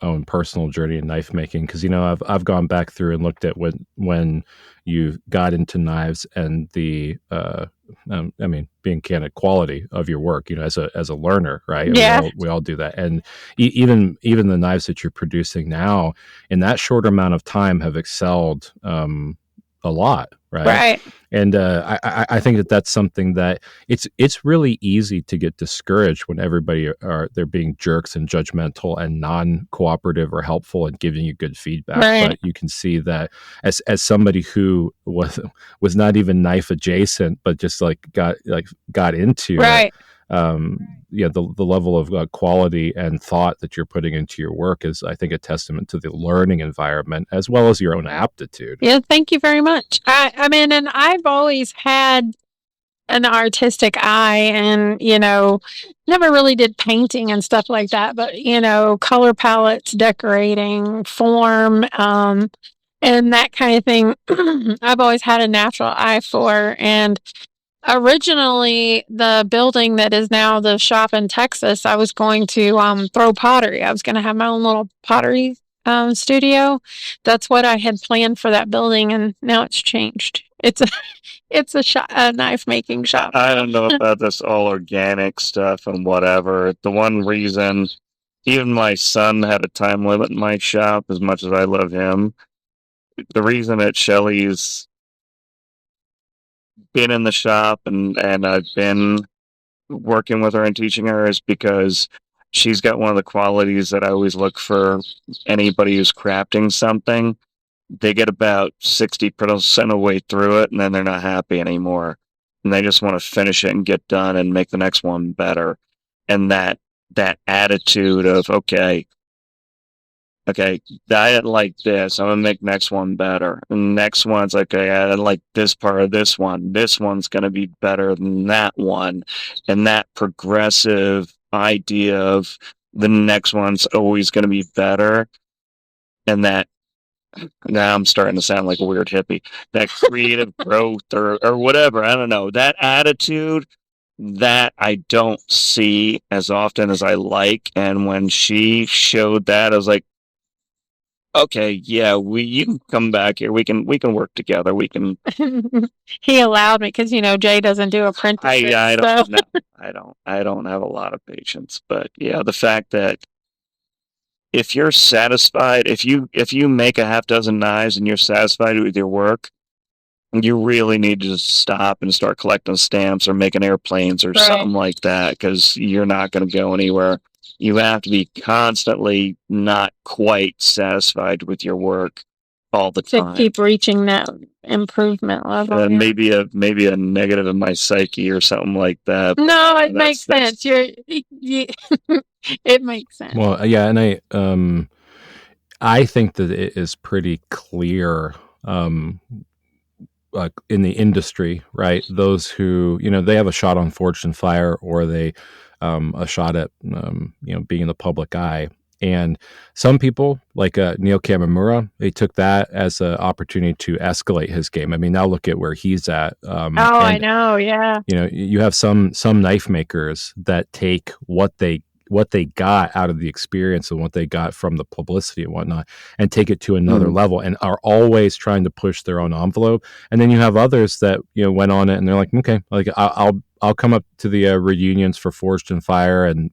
A: own personal journey in knife making, because I've gone back through and looked at when you got into knives and the being candid, quality of your work, as a learner, right?
C: Yeah,
A: we all do that, and even the knives that you're producing now in that short amount of time have excelled a lot, right?
C: Right.
A: And I think that's something that it's really easy to get discouraged when everybody they're being jerks and judgmental and non-cooperative or helpful and giving you good feedback.
C: Right.
A: But you can see that as somebody who was not even knife adjacent, but just got into
C: right.
A: The level of quality and thought that you're putting into your work is, I think, a testament to the learning environment as well as your own aptitude.
C: Yeah, thank you very much. And I've always had an artistic eye, and never really did painting and stuff like that, but color palettes, decorating, form, and that kind of thing. I've always had a natural eye for. And originally, the building that is now the shop in Texas, I was going to throw pottery. I was going to have my own little pottery studio. That's what I had planned for that building, and now it's changed. It's a knife making shop.
B: I don't know about this all organic stuff and whatever. The one reason, even my son had a time limit in my shop, as much as I love him, the reason that Shelley's been in the shop and I've been working with her and teaching her is because she's got one of the qualities that I always look for anybody who's crafting something. They get about 60% of the way through it, and then they're not happy anymore. And they just want to finish it and get done and make the next one better. And that attitude of, okay, I didn't like this. I'm going to make next one better. And next one's okay, I didn't like this part of this one. This one's going to be better than that one. And that progressive idea of the next one's always going to be better. And that, now I'm starting to sound like a weird hippie, that creative growth or whatever, I don't know, that attitude that I don't see as often as I like. And when she showed that, I was like, okay, yeah, you can come back here. We can work together. We can.
C: He allowed me because Jay doesn't do apprenticeship.
B: I don't. No, I don't have a lot of patience. But yeah, the fact that if you're satisfied, if you make a half dozen knives and you're satisfied with your work, you really need to just stop and start collecting stamps or making airplanes or something like that, because you're not going to go anywhere. You have to be constantly not quite satisfied with your work all the time.
C: To keep reaching that improvement level.
B: And maybe a negative in my psyche or something like that.
C: No, it makes sense. It makes sense.
A: Well, yeah, and I think that it is pretty clear in the industry, right? Those who, they have a shot on Forged in Fire, or they a shot at being in the public eye. And some people, like Neil Kamimura, they took that as an opportunity to escalate his game. I mean, now look at where he's at.
C: I know, yeah.
A: You have some knife makers that take what they got out of the experience and what they got from the publicity and whatnot, and take it to another level, and are always trying to push their own envelope. And then you have others that went on it, and they're like, okay, like I'll come up to the reunions for Forged in Fire, and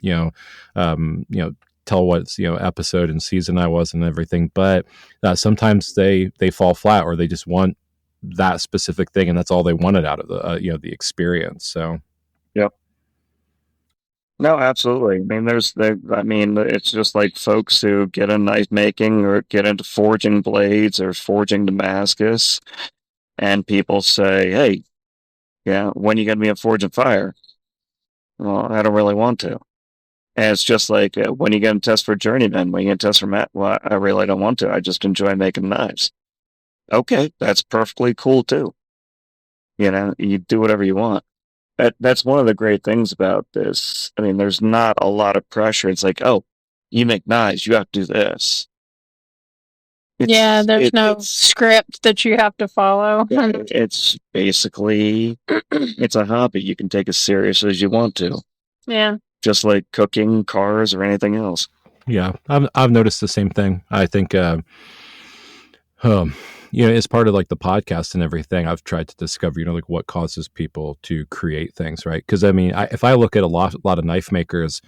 A: tell what episode and season I was and everything. But sometimes they fall flat, or they just want that specific thing, and that's all they wanted out of the the experience. So,
B: yep. No, absolutely. I mean, it's just like folks who get into knife making or get into forging blades or forging Damascus, and people say, "Hey, yeah, when you going to be in Forge and Fire?" Well, I don't really want to. And it's just like, when you going to test for Journeyman? When you going to test for Matt? Well, I really don't want to. I just enjoy making knives. Okay, that's perfectly cool too. You do whatever you want. That's one of the great things about this. I mean, there's not a lot of pressure. It's like, oh, you make knives, you have to do this.
C: There's no script that you have to follow.
B: It's basically, it's a hobby. You can take as serious as you want to.
C: Yeah.
B: Just like cooking, cars, or anything else.
A: Yeah, I've noticed the same thing. I think, as part of like the podcast and everything, I've tried to discover, like what causes people to create things, right? Because I mean, if I look at a lot of knife makers,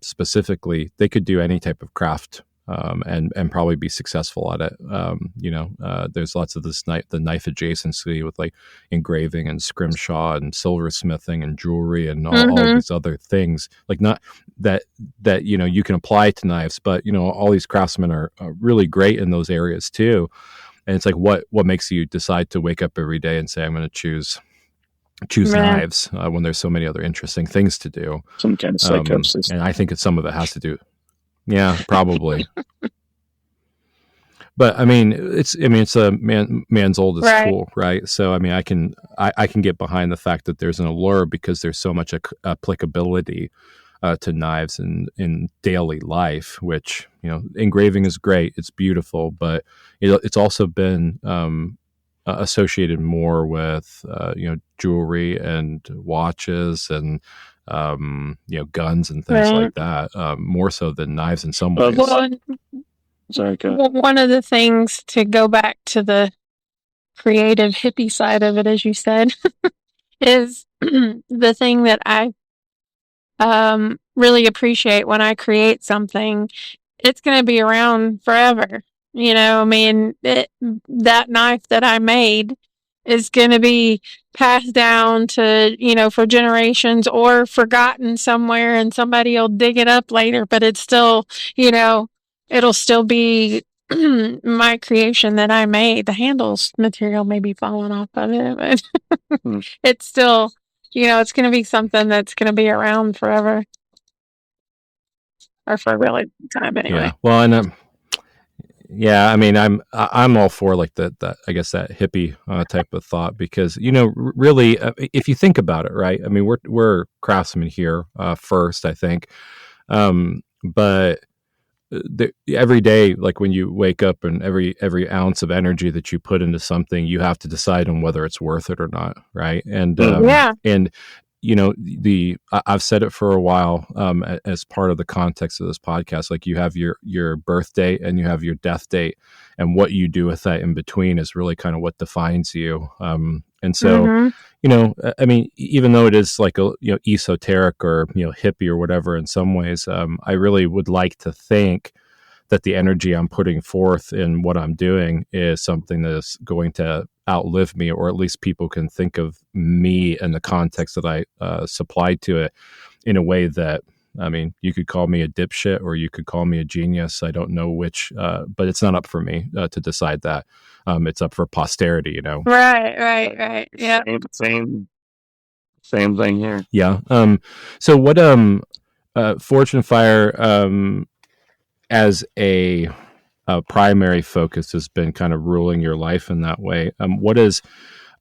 A: specifically, they could do any type of craft, and probably be successful at it. There's lots of the knife adjacency with like engraving and scrimshaw and silversmithing and jewelry and all these other things. Like, not that you can apply to knives, but all these craftsmen are really great in those areas too. And it's like, what makes you decide to wake up every day and say, I'm going to choose knives, when there's so many other interesting things to do?
B: Some kind of psychosis.
A: And I think some of it has to do. Yeah, probably. But I mean, it's a man's oldest tool, right? So I mean, I can get behind the fact that there's an allure, because there's so much applicability to knives in daily life. Which, engraving is great, it's beautiful, but it's also been associated more with jewelry and watches and guns and things like that, more so than knives in some ways.
B: Sorry, go ahead.
C: One of the things, to go back to the creative hippie side of it, as you said, is the thing that I really appreciate when I create something. It's going to be around forever. I mean, that knife that I made is going to be passed down to, for generations, or forgotten somewhere, and somebody will dig it up later, but it's still, it'll still be my creation that I made. The handles material may be falling off of it, but it's still, it's going to be something that's going to be around forever, or for a really long time anyway.
A: Yeah. Well, and yeah, I mean, I'm all for like that I guess that hippie type of thought, because really, if you think about it, right? I mean, we're craftsmen here first, I think, but every day, like when you wake up, and every ounce of energy that you put into something, you have to decide on whether it's worth it or not, right? And and I've said it for a while, as part of the context of this podcast, like you have your birth date and you have your death date, and what you do with that in between is really kind of what defines you. And so, I mean, even though it is like a esoteric or hippie or whatever in some ways, I really would like to think that the energy I'm putting forth in what I'm doing is something that is going to outlive me, or at least people can think of me and the context that I supplied to it in a way that I mean, you could call me a dipshit or you could call me a genius. I don't know which, but it's not up for me to decide that. It's up for posterity, you know.
C: Right. Yeah.
B: Same thing here.
A: Yeah. So what Fortune Fire as a primary focus has been kind of ruling your life in that way. What is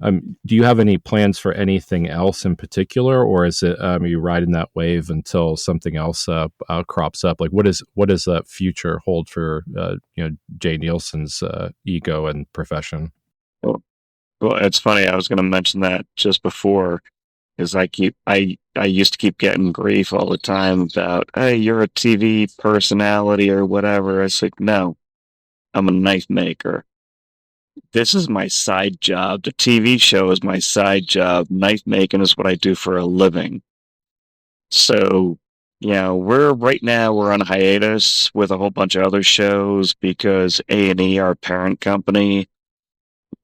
A: do you have any plans for anything else in particular, or is it are you riding that wave until something else crops up? Like, what does that future hold for Jay Neilson's ego and profession?
B: Well, it's funny. I was going to mention that just before, because I used to keep getting grief all the time about, hey, you're a TV personality or whatever. I was like, no, I'm a knife maker. This is my side job. The TV show is my side job. Knife making is what I do for a living. So, we're on hiatus with a whole bunch of other shows because A&E, our parent company,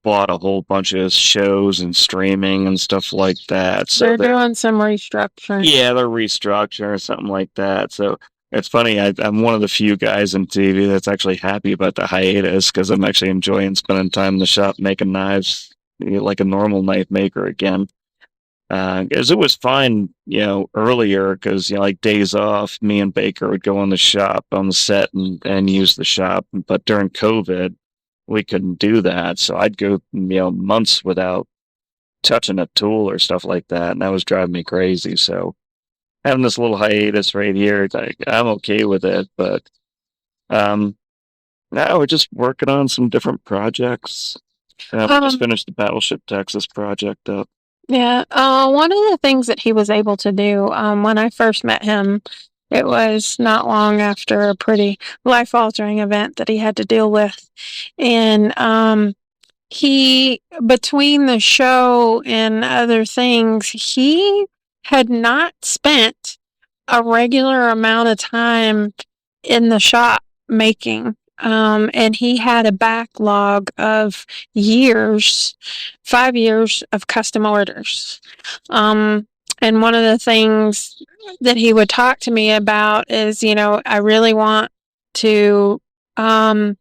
B: bought a whole bunch of shows and streaming and stuff like that. So
C: they're doing some restructuring.
B: Yeah, they're restructuring or something like that. So it's funny. I'm one of the few guys in TV that's actually happy about the hiatus because I'm actually enjoying spending time in the shop making knives like a normal knife maker again. Because it was fine, earlier because, like days off, me and Baker would go on the set and use the shop. But during COVID, we couldn't do that. So I'd go, months without touching a tool or stuff like that. And that was driving me crazy. So having this little hiatus right here, I'm okay with it. But now we're just working on some different projects. We just finished the Battleship Texas project up.
C: Yeah. One of the things that he was able to do when I first met him, it was not long after a pretty life-altering event that he had to deal with. And he, between the show and other things, he had not spent a regular amount of time in the shop making. And he had a backlog of 5 years of custom orders. And one of the things that he would talk to me about is, I really want to dump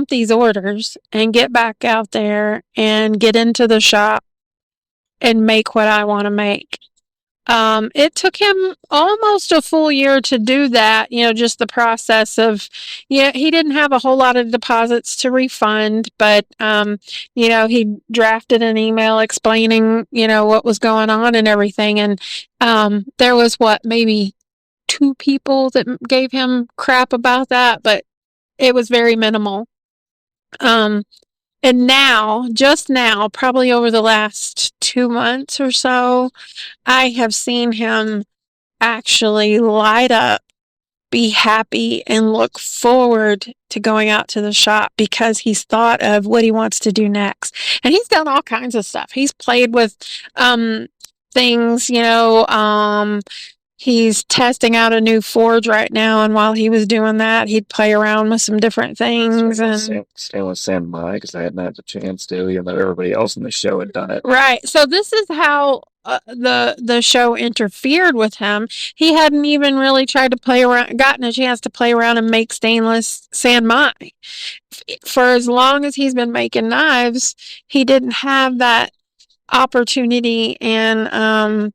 C: these orders and get back out there and get into the shop and make what I want to make. It took him almost a full year to do that, just the process of, he didn't have a whole lot of deposits to refund, but, he drafted an email explaining, what was going on and everything. And there was maybe 2 people that gave him crap about that, but it was very minimal. And just now, probably over the last 2 months or so, I have seen him actually light up, be happy, and look forward to going out to the shop because he's thought of what he wants to do next. And he's done all kinds of stuff. He's played with things, he's testing out a new forge right now, and while he was doing that, he'd play around with some different things.
B: Stainless sand mine, because I hadn't had the chance to, even though everybody else in the show had done it.
C: Right. So this is how the show interfered with him. He hadn't even really gotten a chance to play around and make stainless sand mine. For as long as he's been making knives, he didn't have that opportunity and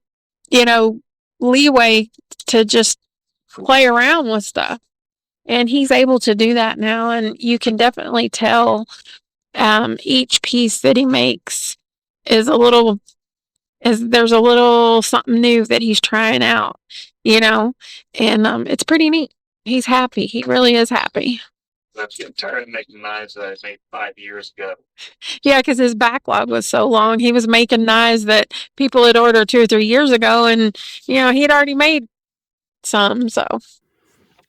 C: leeway to just play around with stuff. And he's able to do that now, and you can definitely tell each piece that he makes is there's a little something new that he's trying out, and it's pretty neat. He's happy. He really is happy.
B: I'm getting tired of making knives that I made 5 years ago.
C: Yeah, because his backlog was so long. He was making knives that people had ordered 2 or 3 years ago, and he'd already made some. So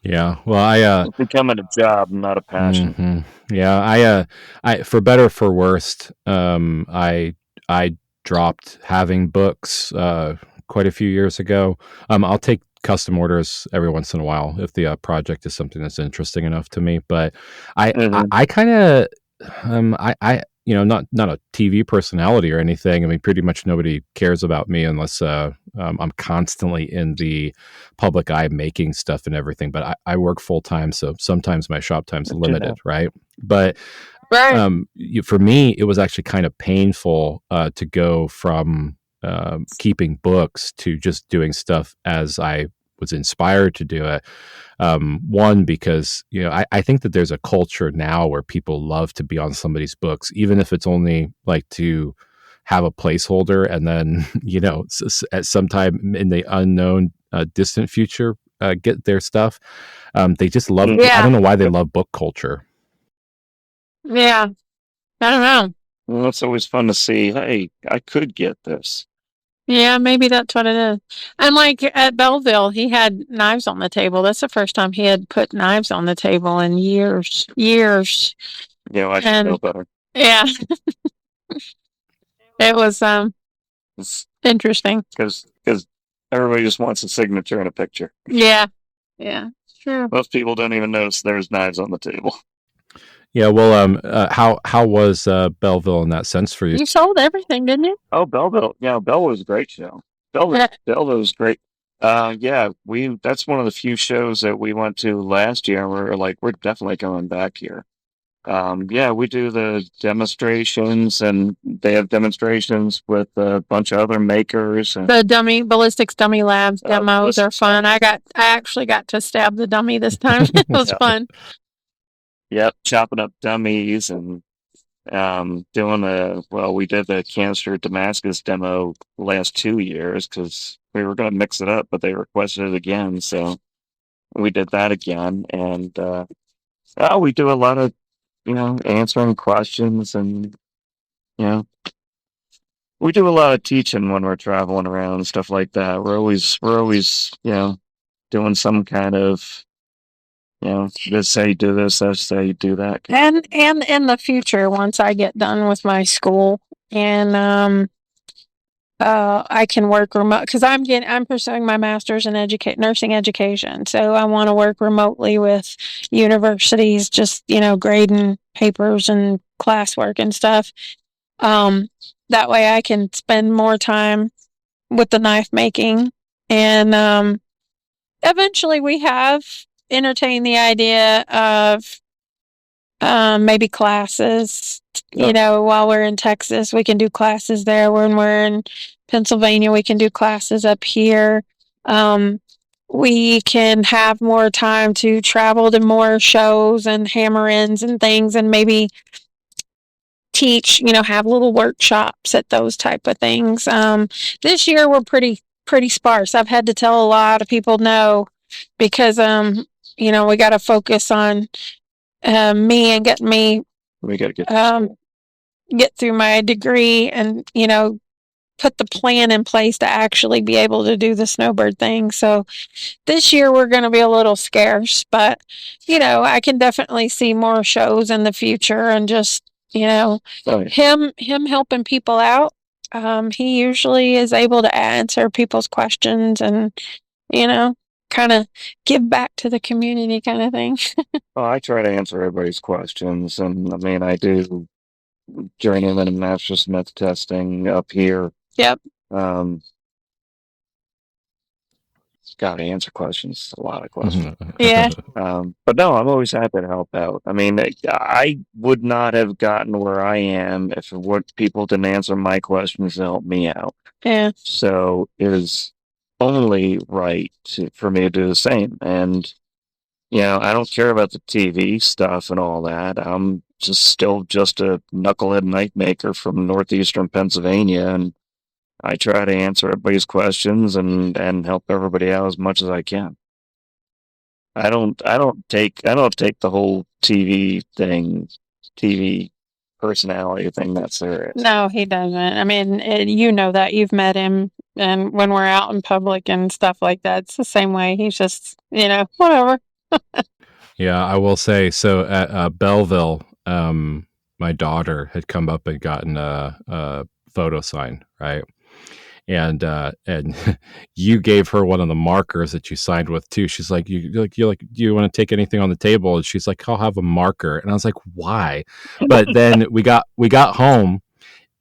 A: yeah, well,
B: it's becoming a job, not a passion.
A: Mm-hmm. Yeah, I for better or for worse, I dropped having books quite a few years ago. I'll take custom orders every once in a while if the project is something that's interesting enough to me. But I kind of not a TV personality or anything. I mean, pretty much nobody cares about me unless I'm constantly in the public eye making stuff and everything. But I work full time, so sometimes my shop time's limited, right? But for me, it was actually kind of painful to go from keeping books to just doing stuff as I was inspired to do it. One, because I think that there's a culture now where people love to be on somebody's books, even if it's only like to have a placeholder, and then at some time in the unknown, distant future, get their stuff. They just love. I don't know why they love book culture.
C: Yeah, I don't know.
B: Well, it's always fun to see. Hey, I could get this.
C: Yeah, maybe that's what it is. And like at Belleville, he had knives on the table. That's the first time he had put knives on the table in years.
B: Yeah, I should know better.
C: Yeah. It was
B: It's
C: interesting.
B: Because everybody just wants a signature in a picture.
C: Yeah. Yeah. True.
B: Most people don't even notice there's knives on the table.
A: Yeah, well, how was Belleville in that sense for you?
C: You sold everything, didn't you?
B: Oh, Belleville. Yeah, Belleville was a great show. Belleville was great. Yeah, that's one of the few shows that we went to last year. We're definitely coming back here. Yeah, we do the demonstrations, and they have demonstrations with a bunch of other makers.
C: The ballistics dummy labs demos are fun. I actually got to stab the dummy this time. It was fun.
B: Yep, chopping up dummies and we did the Canister Damascus demo the last 2 years because we were going to mix it up, but they requested it again, so we did that again. And we do a lot of answering questions, and we do a lot of teaching when we're traveling around and stuff like that. We're always doing some kind of this say do this, that say do that.
C: And in the future, once I get done with my school and I can work remote, because I'm pursuing my master's in nursing education. So I want to work remotely with universities, just grading papers and classwork and stuff. That way I can spend more time with the knife making, and eventually we have entertained the idea of maybe classes. While we're in Texas, we can do classes there. When we're in Pennsylvania, we can do classes up here. We can have more time to travel to more shows and hammer-ins and things, and maybe teach, have little workshops at those type of things. This year we're pretty sparse. I've had to tell a lot of people no, because we got to focus on me and get me.
B: We got to
C: get through my degree, and put the plan in place to actually be able to do the snowbird thing. So this year we're going to be a little scarce, but I can definitely see more shows in the future, and just him helping people out. He usually is able to answer people's questions and kind of give back to the community, kind of thing.
B: Well, I try to answer everybody's questions, and I mean, I do journeyman and mastersmith testing up here.
C: Yep.
B: Got to answer questions, a lot of questions.
C: Yeah.
B: But no, I'm always happy to help out. I mean, I would not have gotten where I am if people didn't answer my questions to help me out.
C: Yeah.
B: So it is only right for me to do the same. And I don't care about the TV stuff and all that. I'm still a knucklehead knife maker from northeastern Pennsylvania, and I try to answer everybody's questions and help everybody out as much as I can. I don't take the whole TV personality thing that serious.
C: No, he doesn't. I mean, that you've met him, and when we're out in public and stuff like that, it's the same way. He's just, whatever.
A: Yeah, I will say, so at Belleville, my daughter had come up and gotten a photo sign, right? and you gave her one of the markers that you signed with too. She's like, you're like, do you want to take anything on the table? And she's like, I'll have a marker. And I was like, why? But then we got home,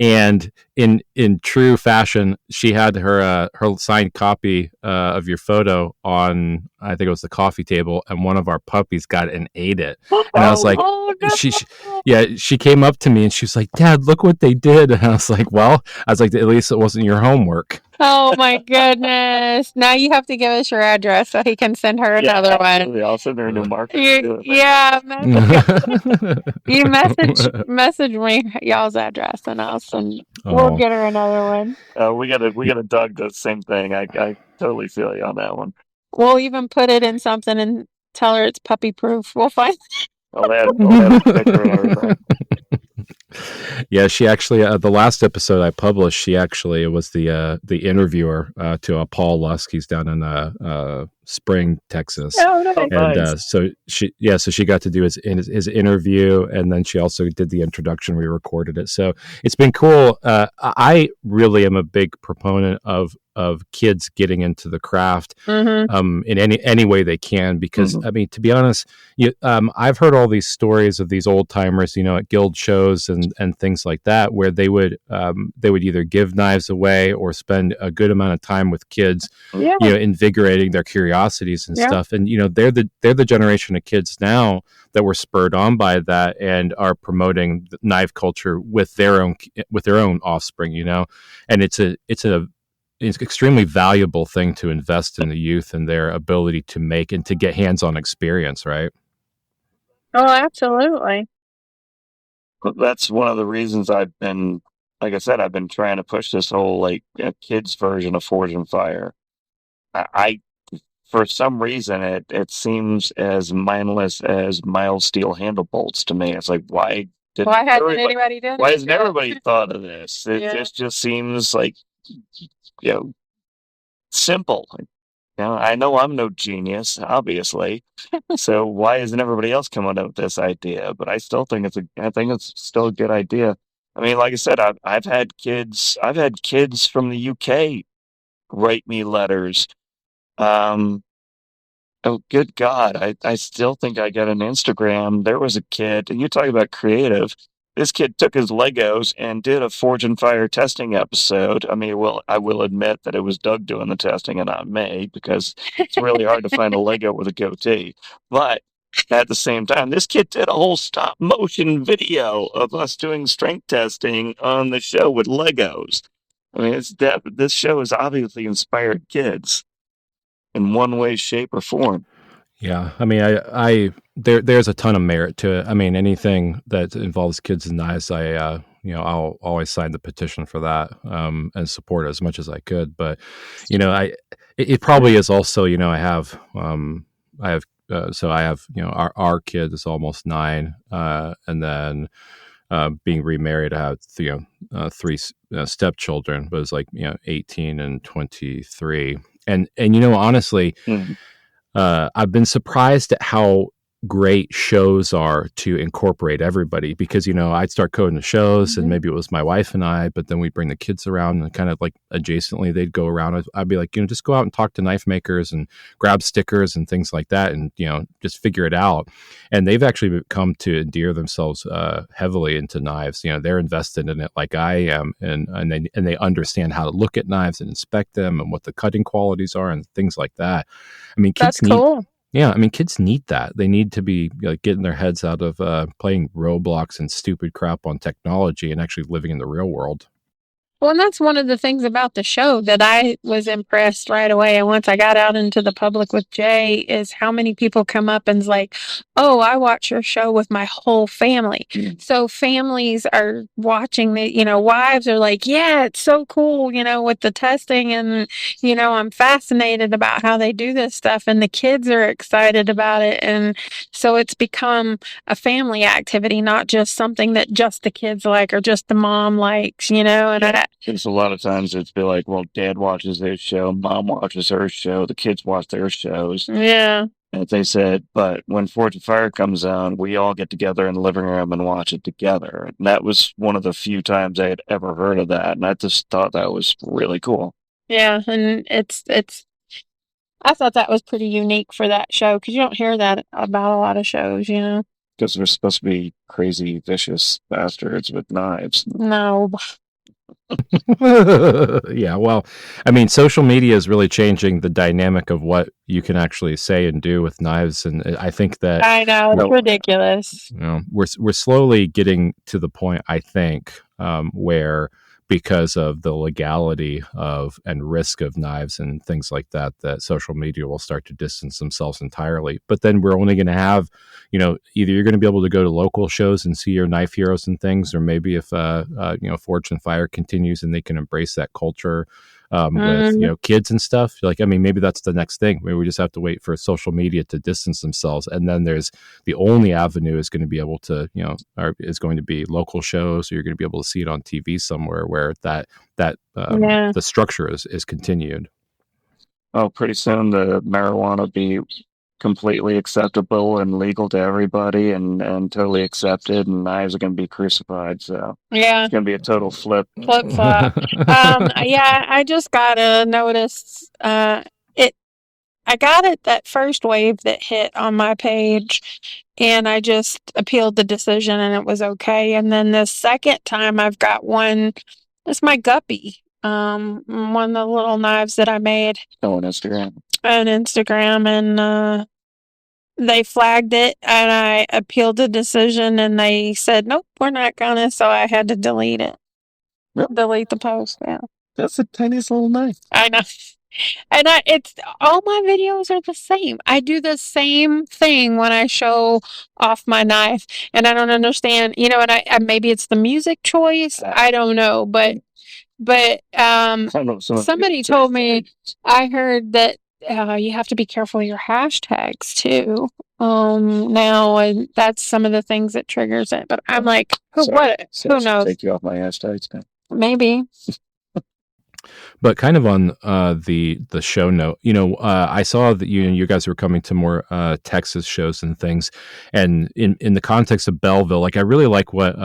A: and in true fashion, she had her signed copy of your photo on, I think it was the coffee table, and one of our puppies got it and ate it. And I was like,
C: Oh, no.
A: she came up to me and she was like, Dad, look what they did. And I was like, at least it wasn't your homework.
C: Oh my goodness! Now you have to give us your address so he can send her another one.
B: I'll send her a new marker.
C: Yeah, you message me y'all's address, and we'll get her another one.
B: We gotta Doug the same thing. I totally feel you on that one.
C: We'll even put it in something and tell her it's puppy proof. We'll find.
B: I'll add a picture and everything.
A: Yeah, she actually the last episode I published, she actually was the interviewer to Paul Lusk. He's down in Spring, Texas.
C: Oh, no.
A: And
B: nice.
A: so she got to do his interview, and then she also did the introduction. We recorded it, so it's been cool. I really am a big proponent of kids getting into the craft in any way they can, because I mean, to be honest, I've heard all these stories of these old timers, at guild shows and things like that, where they would either give knives away or spend a good amount of time with kids, invigorating their curiosities and stuff. And they're the generation of kids now that were spurred on by that and are promoting the knife culture with their own offspring. And it's an extremely valuable thing to invest in the youth and their ability to make and to get hands-on experience, right?
C: Oh, absolutely.
B: That's one of the reasons I've been trying to push this whole kids version of Forge and Fire. I for some reason it seems as mindless as mild steel handle bolts to me. It's like, why hasn't anybody done it? Why hasn't everybody thought of this? It just seems like simple. I know I'm no genius, obviously. So why isn't everybody else coming up with this idea? But I still think it's still a good idea. I mean, like I said, I've had kids from the UK write me letters. Oh, good God. I still think I got an Instagram. There was a kid, and you talk about creative. This kid took his Legos and did a Forge and Fire testing episode. I mean, I will admit that it was Doug doing the testing and not me, because it's really hard to find a Lego with a goatee. But at the same time, this kid did a whole stop motion video of us doing strength testing on the show with Legos. I mean, this show has obviously inspired kids in one way, shape, or form.
A: Yeah, I mean, there's a ton of merit to it. I mean, anything that involves kids and knives, I'll always sign the petition for that and support it as much as I could. But it probably is also, I have our kid is almost 9, and then being remarried, I have three stepchildren, but it's 18 and 23. And honestly, I've been surprised at how great shows are to incorporate everybody, because I'd start coding the shows and maybe it was my wife and I, but then we'd bring the kids around and kind of adjacently they'd go around. I'd be like, just go out and talk to knife makers and grab stickers and things like that, and just figure it out. And they've actually come to endear themselves heavily into knives. They're invested in it like I am, and they understand how to look at knives and inspect them and what the cutting qualities are and things like that. I mean, kids
C: That's cool.
A: Yeah, I mean, kids need that. They need to be getting their heads out of playing Roblox and stupid crap on technology and actually living in the real world.
C: Well, and that's one of the things about the show that I was impressed right away. And once I got out into the public with Jay, is how many people come up and's like, oh, I watch your show with my whole family. So families are watching the, wives are like, yeah, it's so cool, with the testing. And, I'm fascinated about how they do this stuff. And the kids are excited about it. And so it's become a family activity, not just something that just the kids like or just the mom likes, and
B: Because a lot of times it's like, well, dad watches their show, mom watches her show, the kids watch their shows.
C: Yeah.
B: And they said, but when Forge of Fire comes on, we all get together in the living room and watch it together. And that was one of the few times I had ever heard of that. And I just thought that was really cool.
C: Yeah, and I thought that was pretty unique for that show because you don't hear that about a lot of shows,
B: Because they're supposed to be crazy, vicious bastards with knives.
C: No.
A: Yeah, well, I mean, social media is really changing the dynamic of what you can actually say and do with knives, and I think that
C: I know it's ridiculous.
A: We're slowly getting to the point, I think, where because of the legality of and risk of knives and things like that, that social media will start to distance themselves entirely. But then we're only going to have, either you're going to be able to go to local shows and see your knife heroes and things, or maybe if Forge and Fire continues and they can embrace that culture with kids and stuff. Maybe that's the next thing. Maybe we just have to wait for social media to distance themselves, and then there's the only avenue is going to be able to is going to be local shows, or you're going to be able to see it on TV somewhere where the structure is continued.
B: Oh, pretty soon the marijuana will be completely acceptable and legal to everybody and totally accepted, and knives are going to be crucified. So
C: yeah,
B: it's going to be a total flip
C: flop. Yeah, I just got a notice. I got it that first wave that hit on my page, and I just appealed the decision, and it was okay. And then the second time I've got one. It's my guppy. One of the little knives that I made.
B: On Instagram.
C: And they flagged it, and I appealed the decision, and they said, nope, we're not gonna, so I had to delete it.
B: Yep.
C: Delete the post, yeah.
B: That's the tiniest little knife.
C: I know. And it's all my videos are the same. I do the same thing when I show off my knife, and I don't understand, and I maybe it's the music choice. I don't know, but somebody told me, I heard that you have to be careful of your hashtags too. Now, and that's some of the things that triggers it. But I'm like, who knows?
B: Take you off my hashtags now.
C: Maybe.
A: But kind of on the show note, I saw that you guys were coming to more Texas shows and things, and in the context of Belleville, I really like what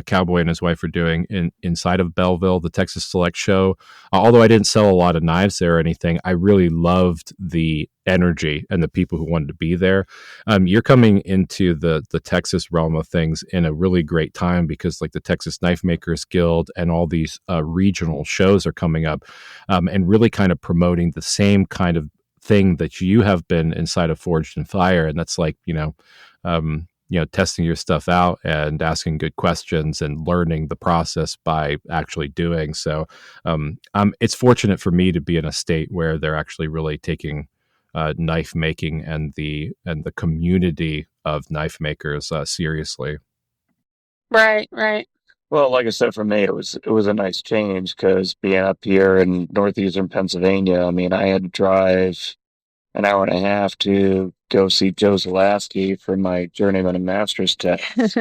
A: Cowboy and his wife are doing inside of Belleville, the Texas Select Show. Although I didn't sell a lot of knives there or anything, I really loved the energy and the people who wanted to be there. You're coming into the Texas realm of things in a really great time because the Texas Knife Makers Guild and all these regional shows are coming up and really kind of promoting the same kind of thing that you have been inside of Forged and Fire. And that's testing your stuff out and asking good questions and learning the process by actually doing. So it's fortunate for me to be in a state where they're actually really taking knife making and the community of knife makers seriously.
C: Right.
B: Well, like I said, for me, it was a nice change because being up here in northeastern Pennsylvania, I had to drive an hour and a half to go see Joe Zalaski for my journeyman and master's test,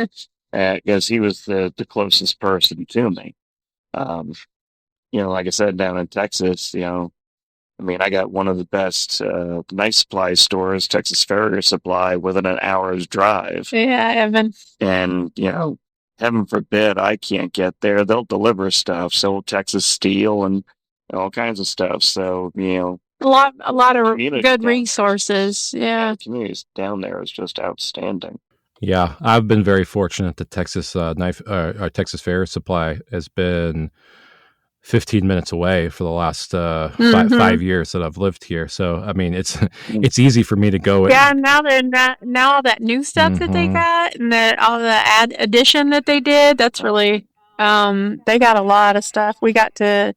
B: because he was the closest person to me. Like I said, down in Texas, I got one of the best knife supply stores, Texas Farrier Supply, within an hour's drive.
C: Yeah, Evan.
B: And, heaven forbid I can't get there. They'll deliver stuff. So Texas Steel and all kinds of stuff. So,
C: a lot of good resources. Yeah.
B: The community down there is just outstanding.
A: Yeah, I've been very fortunate that Texas Texas Farrier Supply has been 15 minutes away for the last 5 years that I've lived here. So, it's easy for me to go.
C: Yeah, now all that new stuff that they got and all the addition that they did, that's really, they got a lot of stuff. We got to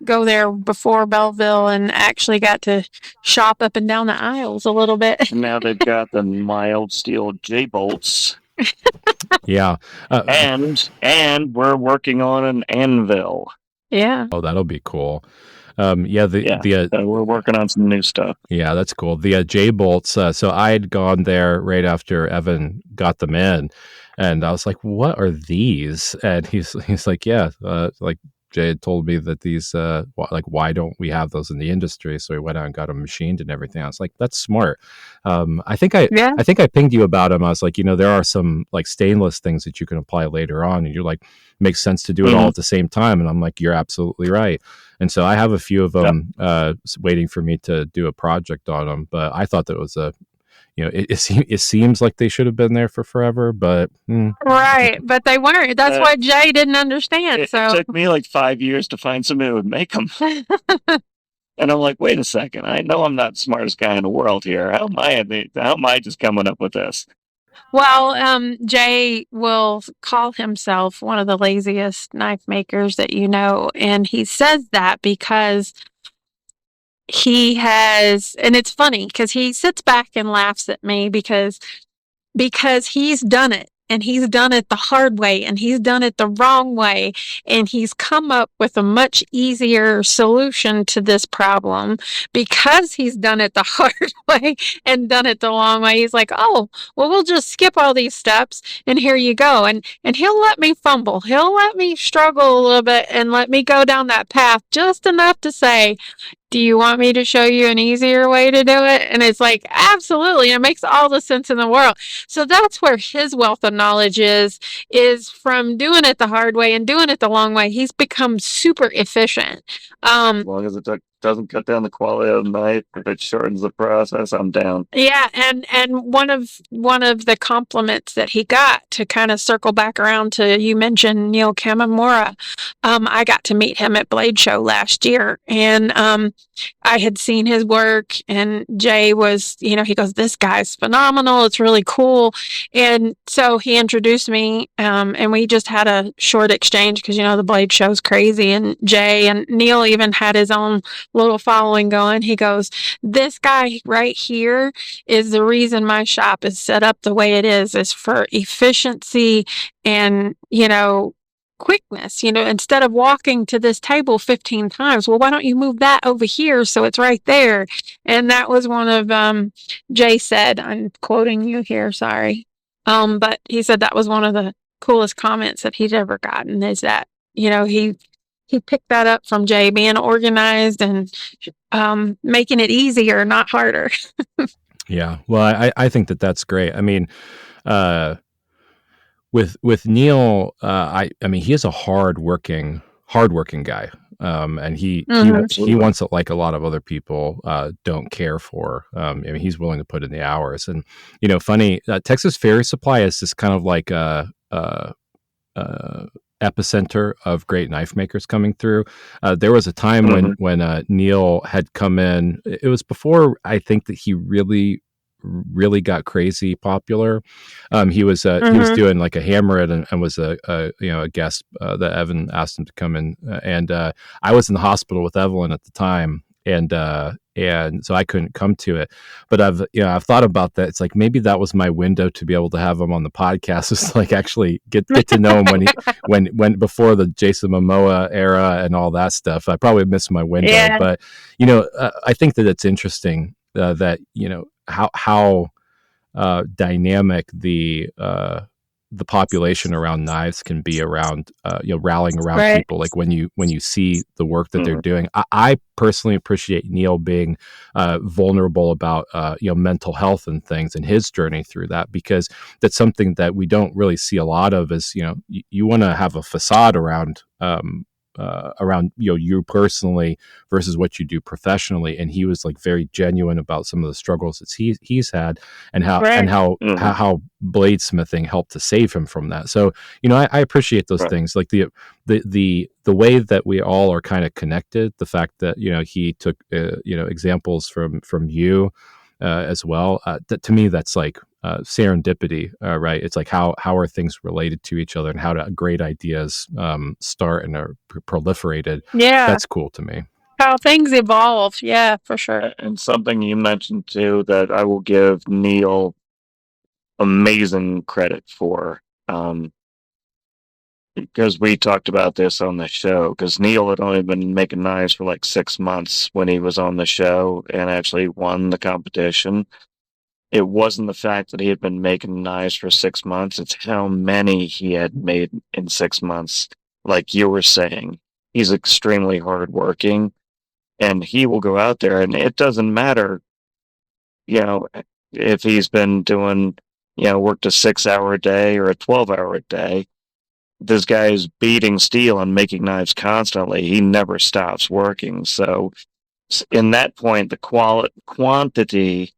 C: go there before Belleville and actually got to shop up and down the aisles a little bit.
B: Now they've got the mild steel J-bolts.
A: Yeah.
B: And we're working on an anvil.
C: Yeah.
A: Oh, that'll be cool.
B: We're working on some new stuff.
A: Yeah, that's cool. The J-bolts. So I had gone there right after Evan got them in, and I was like, "What are these?" And he's like, "Yeah, Jay had told me that these, why don't we have those in the industry? So we went out and got them machined and everything. I was like, that's smart. I think I pinged you about them. I was like, there are some like stainless things that you can apply later on, and you're like, makes sense to do it all at the same time. And I'm like, you're absolutely right. And so I have a few of them waiting for me to do a project on them. But I thought that was it seems like they should have been there for forever, but
C: right, but they weren't. That's why Jay didn't understand.
B: It took me like 5 years to find somebody who would make them. And I'm like, wait a second, I know I'm not the smartest guy in the world here. How am I just coming up with this?
C: Well, Jay will call himself one of the laziest knife makers that you know, and he says that because he has, and it's funny because he sits back and laughs at me because he's done it, and he's done it the hard way, and he's done it the wrong way, and he's come up with a much easier solution to this problem because he's done it the hard way and done it the long way. He's like, oh, well, we'll just skip all these steps, and here you go. And he'll let me fumble. He'll let me struggle a little bit and let me go down that path just enough to say, do you want me to show you an easier way to do it? And it's like, absolutely. It makes all the sense in the world. So that's where his wealth of knowledge is from doing it the hard way and doing it the long way. He's become super efficient.
B: As long as it doesn't cut down the quality of the knife, if it shortens the process, I'm down.
C: Yeah, and one of the compliments that he got, to kind of circle back around to, you mentioned Neil Kamimura. I got to meet him at Blade Show last year, and I had seen his work, and Jay was, he goes, this guy's phenomenal. It's really cool. And so he introduced me, and we just had a short exchange because, the Blade Show's crazy. And Jay and Neil even had his own little following going. He goes, this guy right here is the reason my shop is set up the way it is for efficiency and, quickness. Instead of walking to this table 15 times, well, why don't you move that over here so it's right there? And that was one of Jay said, I'm quoting you here, sorry, but he said that was one of the coolest comments that he's ever gotten, is that he picked that up from Jay, being organized and making it easier, not harder.
A: Yeah, well, I think that's great. I mean, with Neil, I mean, he is a hardworking guy, and he wants it like a lot of other people don't care for. I mean, he's willing to put in the hours, and funny, Texas Ferry Supply is this kind of like epicenter of great knife makers coming through. There was a time when Neil had come in. It was before, I think, that he really got crazy popular. He was doing like a hammerhead and was a guest that Evan asked him to come in, and I was in the hospital with Evelyn at the time, and so I couldn't come to it. But I've thought about that. It's like maybe that was my window to be able to have him on the podcast, is like actually get to know him when before the Jason Momoa era and all that stuff. I probably missed my window, but I think that it's interesting that how dynamic the population around knives can be around rallying around people, like when you see the work that they're doing. I personally appreciate Neil being vulnerable about mental health and things, and his journey through that, because that's something that we don't really see a lot of. Is you want to have a facade around you personally versus what you do professionally, and he was like very genuine about some of the struggles that he's had, and how bladesmithing helped to save him from that. So I appreciate those things, like the way that we all are kind of connected, the fact that he took examples from you as well. To me, that's like serendipity, right? It's like how are things related to each other, and how do great ideas start and are proliferated.
C: Yeah,
A: that's cool to me.
C: How things evolve. Yeah, for sure.
B: And something you mentioned too that I will give Neil amazing credit for, because we talked about this on the show, because Neil had only been making knives for like 6 months when he was on the show and actually won the competition. It wasn't the fact that he had been making knives for 6 months, it's how many he had made in 6 months. Like you were saying, he's extremely hardworking, and he will go out there, and it doesn't matter, if he's been doing, worked a 6-hour day or a 12-hour day. This guy is beating steel and making knives constantly. He never stops working. So, in that point, the quantity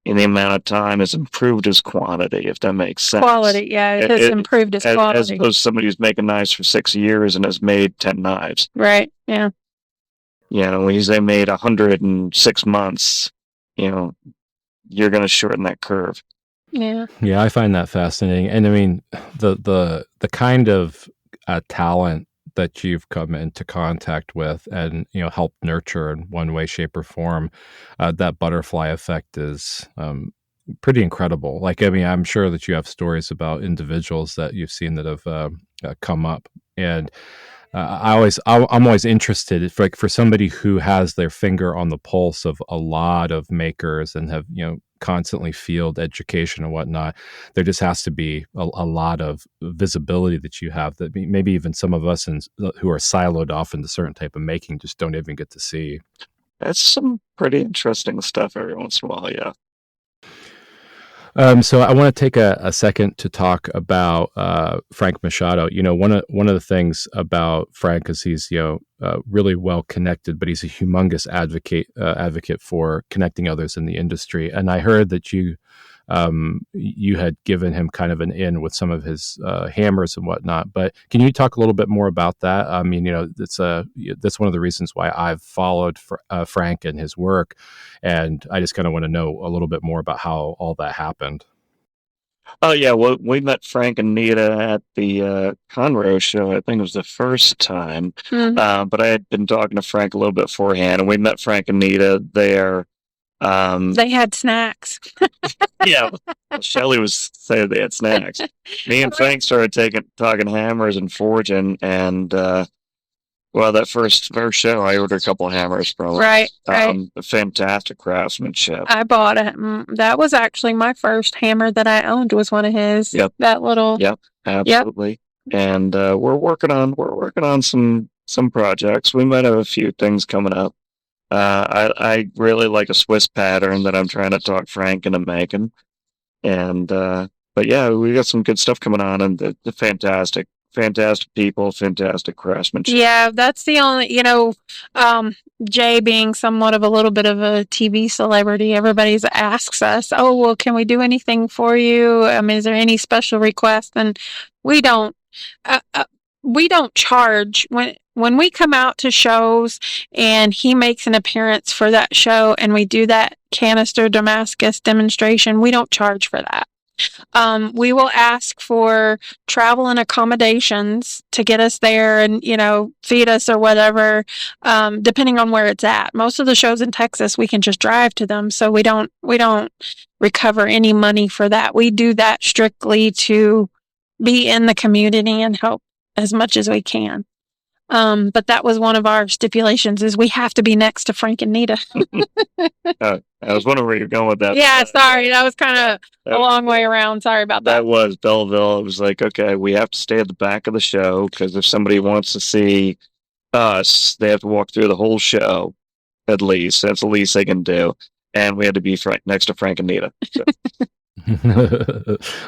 B: in the amount of time has improved his quantity, if that makes sense.
C: Quality, yeah, it has improved his quality.
B: As opposed to somebody who's making knives for 6 years and has made 10 knives.
C: Right, yeah.
B: When they made 100 in 6 months, you're going to shorten that curve.
C: Yeah.
A: Yeah, I find that fascinating. And I mean, the kind of talent that you've come into contact with and, helped nurture in one way, shape, or form, that butterfly effect is pretty incredible. Like, I mean, I'm sure that you have stories about individuals that you've seen that have come up. And I'm always interested for somebody who has their finger on the pulse of a lot of makers and have, constantly field education and whatnot. There just has to be a lot of visibility that you have that maybe even some of us who are siloed off into certain type of making just don't even get to see.
B: That's some pretty interesting stuff every once in a while, yeah.
A: So I want to take a second to talk about Frank Machado. One of the things about Frank is he's really well connected, but he's a humongous advocate for connecting others in the industry. And I heard that you had given him kind of an in with some of his hammers and whatnot. But can you talk a little bit more about that? I mean, that's one of the reasons why I've followed Frank and his work, and I just kind of want to know a little bit more about how all that happened.
B: Oh yeah, well, we met Frank and Nita at the Conroe show. I think it was the first time, but I had been talking to Frank a little bit beforehand, and we met Frank and Nita there.
C: They had snacks.
B: Yeah, Shelley was saying they had snacks. Me and Frank started talking hammers and forging, and that first show, I ordered a couple of hammers from him.
C: Right.
B: Fantastic craftsmanship.
C: I bought it. That was actually my first hammer that I owned. Was one of his.
B: Yep.
C: That little.
B: Yep. Absolutely. Yep. And we're working on some projects. We might have a few things coming up. I really like a Swiss pattern that I'm trying to talk Frank into making. And, but yeah, we got some good stuff coming on, and the fantastic people, fantastic craftsmanship.
C: Yeah, that's the only, Jay being somewhat of a little bit of a TV celebrity, everybody asks us, oh, well, can we do anything for you? I mean, is there any special request? And we don't charge when we come out to shows and he makes an appearance for that show and we do that canister Damascus demonstration. We don't charge for that. We will ask for travel and accommodations to get us there and, feed us or whatever, depending on where it's at. Most of the shows in Texas, we can just drive to them. So we don't recover any money for that. We do that strictly to be in the community and help as much as we can. But that was one of our stipulations is we have to be next to Frank and Nita.
B: I was wondering where you're going with that.
C: Yeah, sorry. That was kind of a long way around. Sorry about that.
B: That was Belleville. It was like, okay, we have to stay at the back of the show because if somebody wants to see us, they have to walk through the whole show, at least. That's the least they can do. And we had to be next to Frank and Nita. So.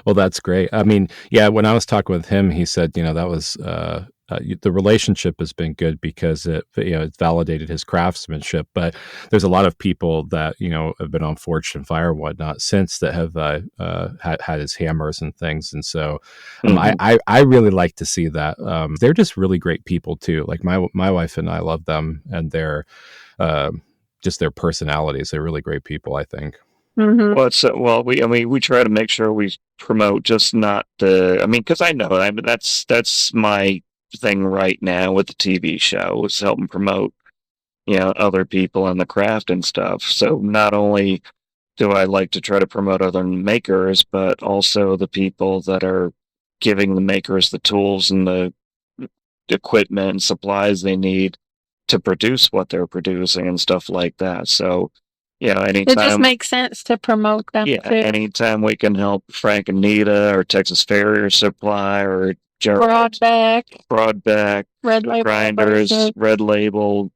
A: Well, that's great. I mean, yeah, when I was talking with him, he said, that was the relationship has been good because it validated his craftsmanship. But there's a lot of people that have been on Forged and Fire and whatnot since that have had his hammers and things. And so I really like to see that. They're just really great people too. Like my wife and I love them, and they're just their personalities. They're really great people, I think.
B: Mm-hmm. We try to make sure we promote just not because I know that's my thing right now with the TV show is helping promote, other people in the craft and stuff. So not only do I like to try to promote other makers, but also the people that are giving the makers the tools and the equipment and supplies they need to produce what they're producing and stuff like that. So, anytime
C: it just makes sense to promote them.
B: Yeah, too. Anytime we can help Frank and Nita or Texas Farrier Supply or Broadback,
C: Red Label,
B: Grinders, Red Label,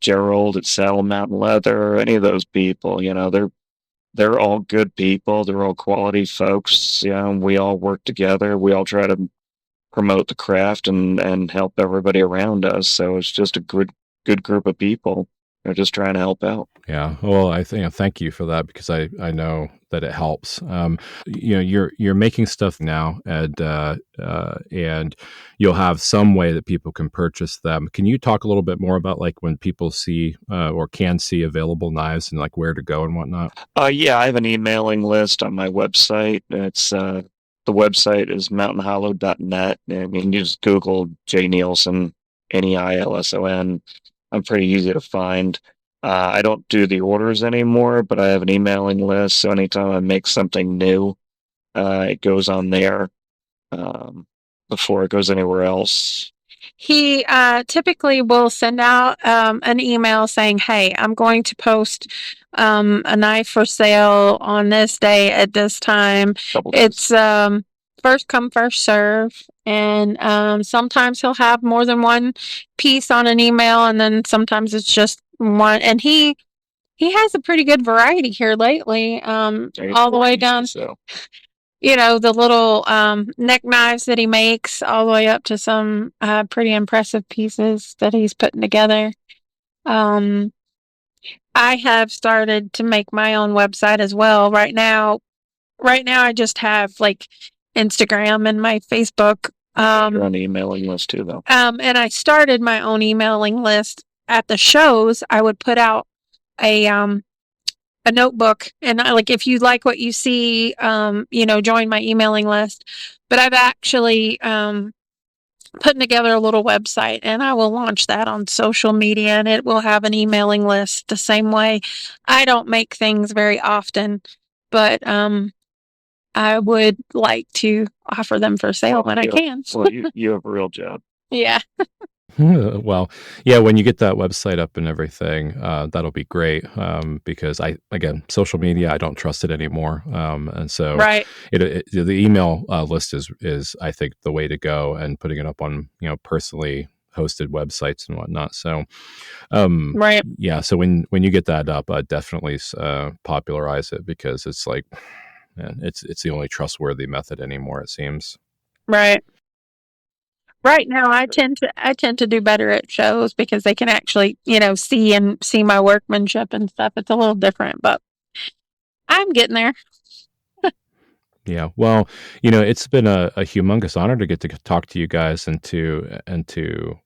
B: Gerald at Saddle Mountain Leather, any of those people, they're all good people. They're all quality folks. We all work together. We all try to promote the craft and help everybody around us. So it's just a good group of people. They're just trying to help out.
A: Yeah. Well, I think thank you for that, because I know that it helps. You're making stuff now, and you'll have some way that people can purchase them. Can you talk a little bit more about like when people see or can see available knives and like where to go and whatnot?
B: Yeah, I have an emailing list on my website. It's the website is mountainhollow.net. I mean, you just Google J Neilson, Neilson. I'm pretty easy to find. I don't do the orders anymore, but I have an emailing list. So anytime I make something new, it goes on there before it goes anywhere else.
C: He typically will send out an email saying, "Hey, I'm going to post a knife for sale on this day at this time." It's first come, first serve. And sometimes he'll have more than one piece on an email, and then sometimes it's just one. And he has a pretty good variety here lately, all the way down. The little neck knives that he makes, all the way up to some pretty impressive pieces that he's putting together. I have started to make my own website as well. Right now I just have like Instagram and my Facebook.
B: You're on the emailing list too, though.
C: And I started my own emailing list. At the shows, I would put out a notebook, and like, if you like what you see, join my emailing list. But I've actually putting together a little website, and I will launch that on social media, and it will have an emailing list the same way. I don't make things very often, but I would like to offer them for sale when I can.
B: Well, you have a real job.
C: Yeah.
A: Well, yeah, when you get that website up and everything, that'll be great. Because social media, I don't trust it anymore. And so
C: right.
A: The email list is I think the way to go, and putting it up on, personally hosted websites and whatnot. So,
C: right.
A: Yeah. So when you get that up, definitely popularize it, because it's like, man, it's the only trustworthy method anymore, it seems.
C: Right. Right now, I tend to do better at shows, because they can actually, see my workmanship and stuff. It's a little different, but I'm getting there.
A: Yeah. Well, it's been a humongous honor to get to talk to you guys and to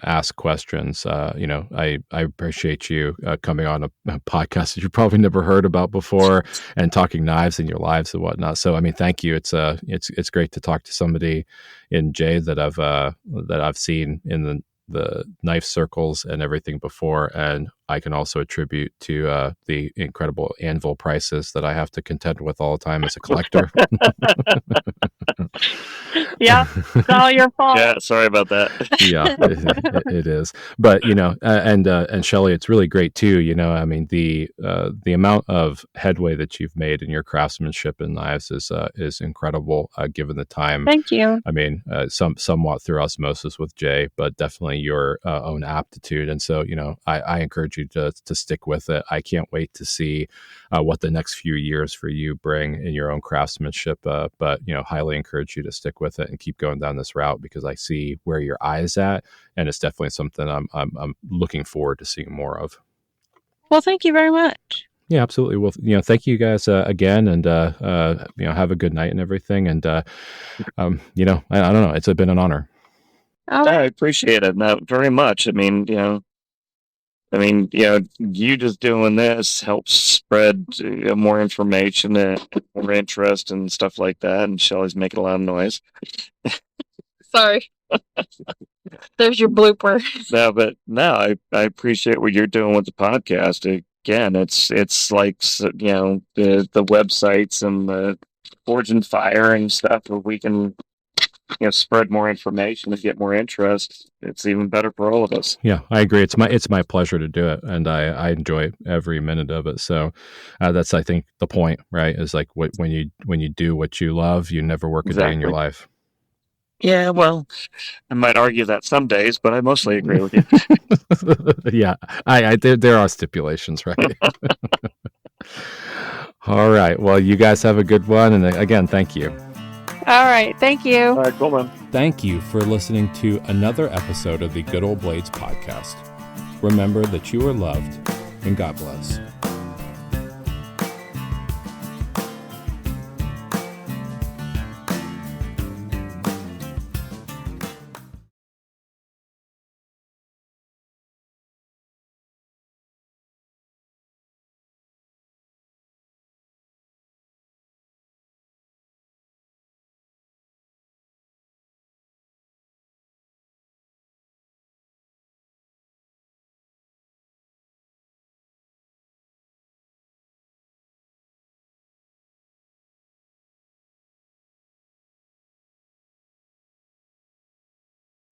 A: ask questions. I appreciate you coming on a podcast that you probably never heard about before, and talking knives in your lives and whatnot. So, I mean, thank you. It's great to talk to somebody in Jay that I've seen in the knife circles and everything before, and I can also attribute to the incredible anvil prices that I have to contend with all the time as a collector.
C: Yeah, it's all your fault.
B: Yeah, sorry about that.
A: Yeah, it is. But and Shelley, it's really great too. I mean, the amount of headway that you've made in your craftsmanship and knives is incredible, given the time.
C: Thank you.
A: I mean, somewhat through osmosis with Jay, but definitely your own aptitude. And so, I encourage you to stick with it. I can't wait to see what the next few years for you bring in your own craftsmanship. But highly encourage you to stick with it and keep going down this route, because I see where your eye is at, and it's definitely something I'm looking forward to seeing more of.
C: Well, thank you very much.
A: Yeah, absolutely. Well, thank you guys again, and have a good night and everything. And I don't know, it's been an honor.
B: I appreciate it very much. I mean, you just doing this helps spread more information and more interest and stuff like that. And Shelley's making a lot of noise.
C: Sorry. There's your blooper.
B: I appreciate what you're doing with the podcast. Again, it's like, the websites and the Forge and Fire and stuff, where we can spread more information and get more interest. It's even better for all of us.
A: Yeah, I agree. It's my pleasure to do it, and I enjoy every minute of it. So that's, I think, the point, right? Is like when you do what you love, you never work a day in your life.
B: Yeah, well, I might argue that some days, but I mostly agree with you.
A: Yeah, there are stipulations, right? All right. Well, you guys have a good one. And again, thank you.
C: All right. Thank you.
B: All right, cool, man.
A: Thank you for listening to another episode of the Good Old Blades podcast. Remember that you are loved, and God bless.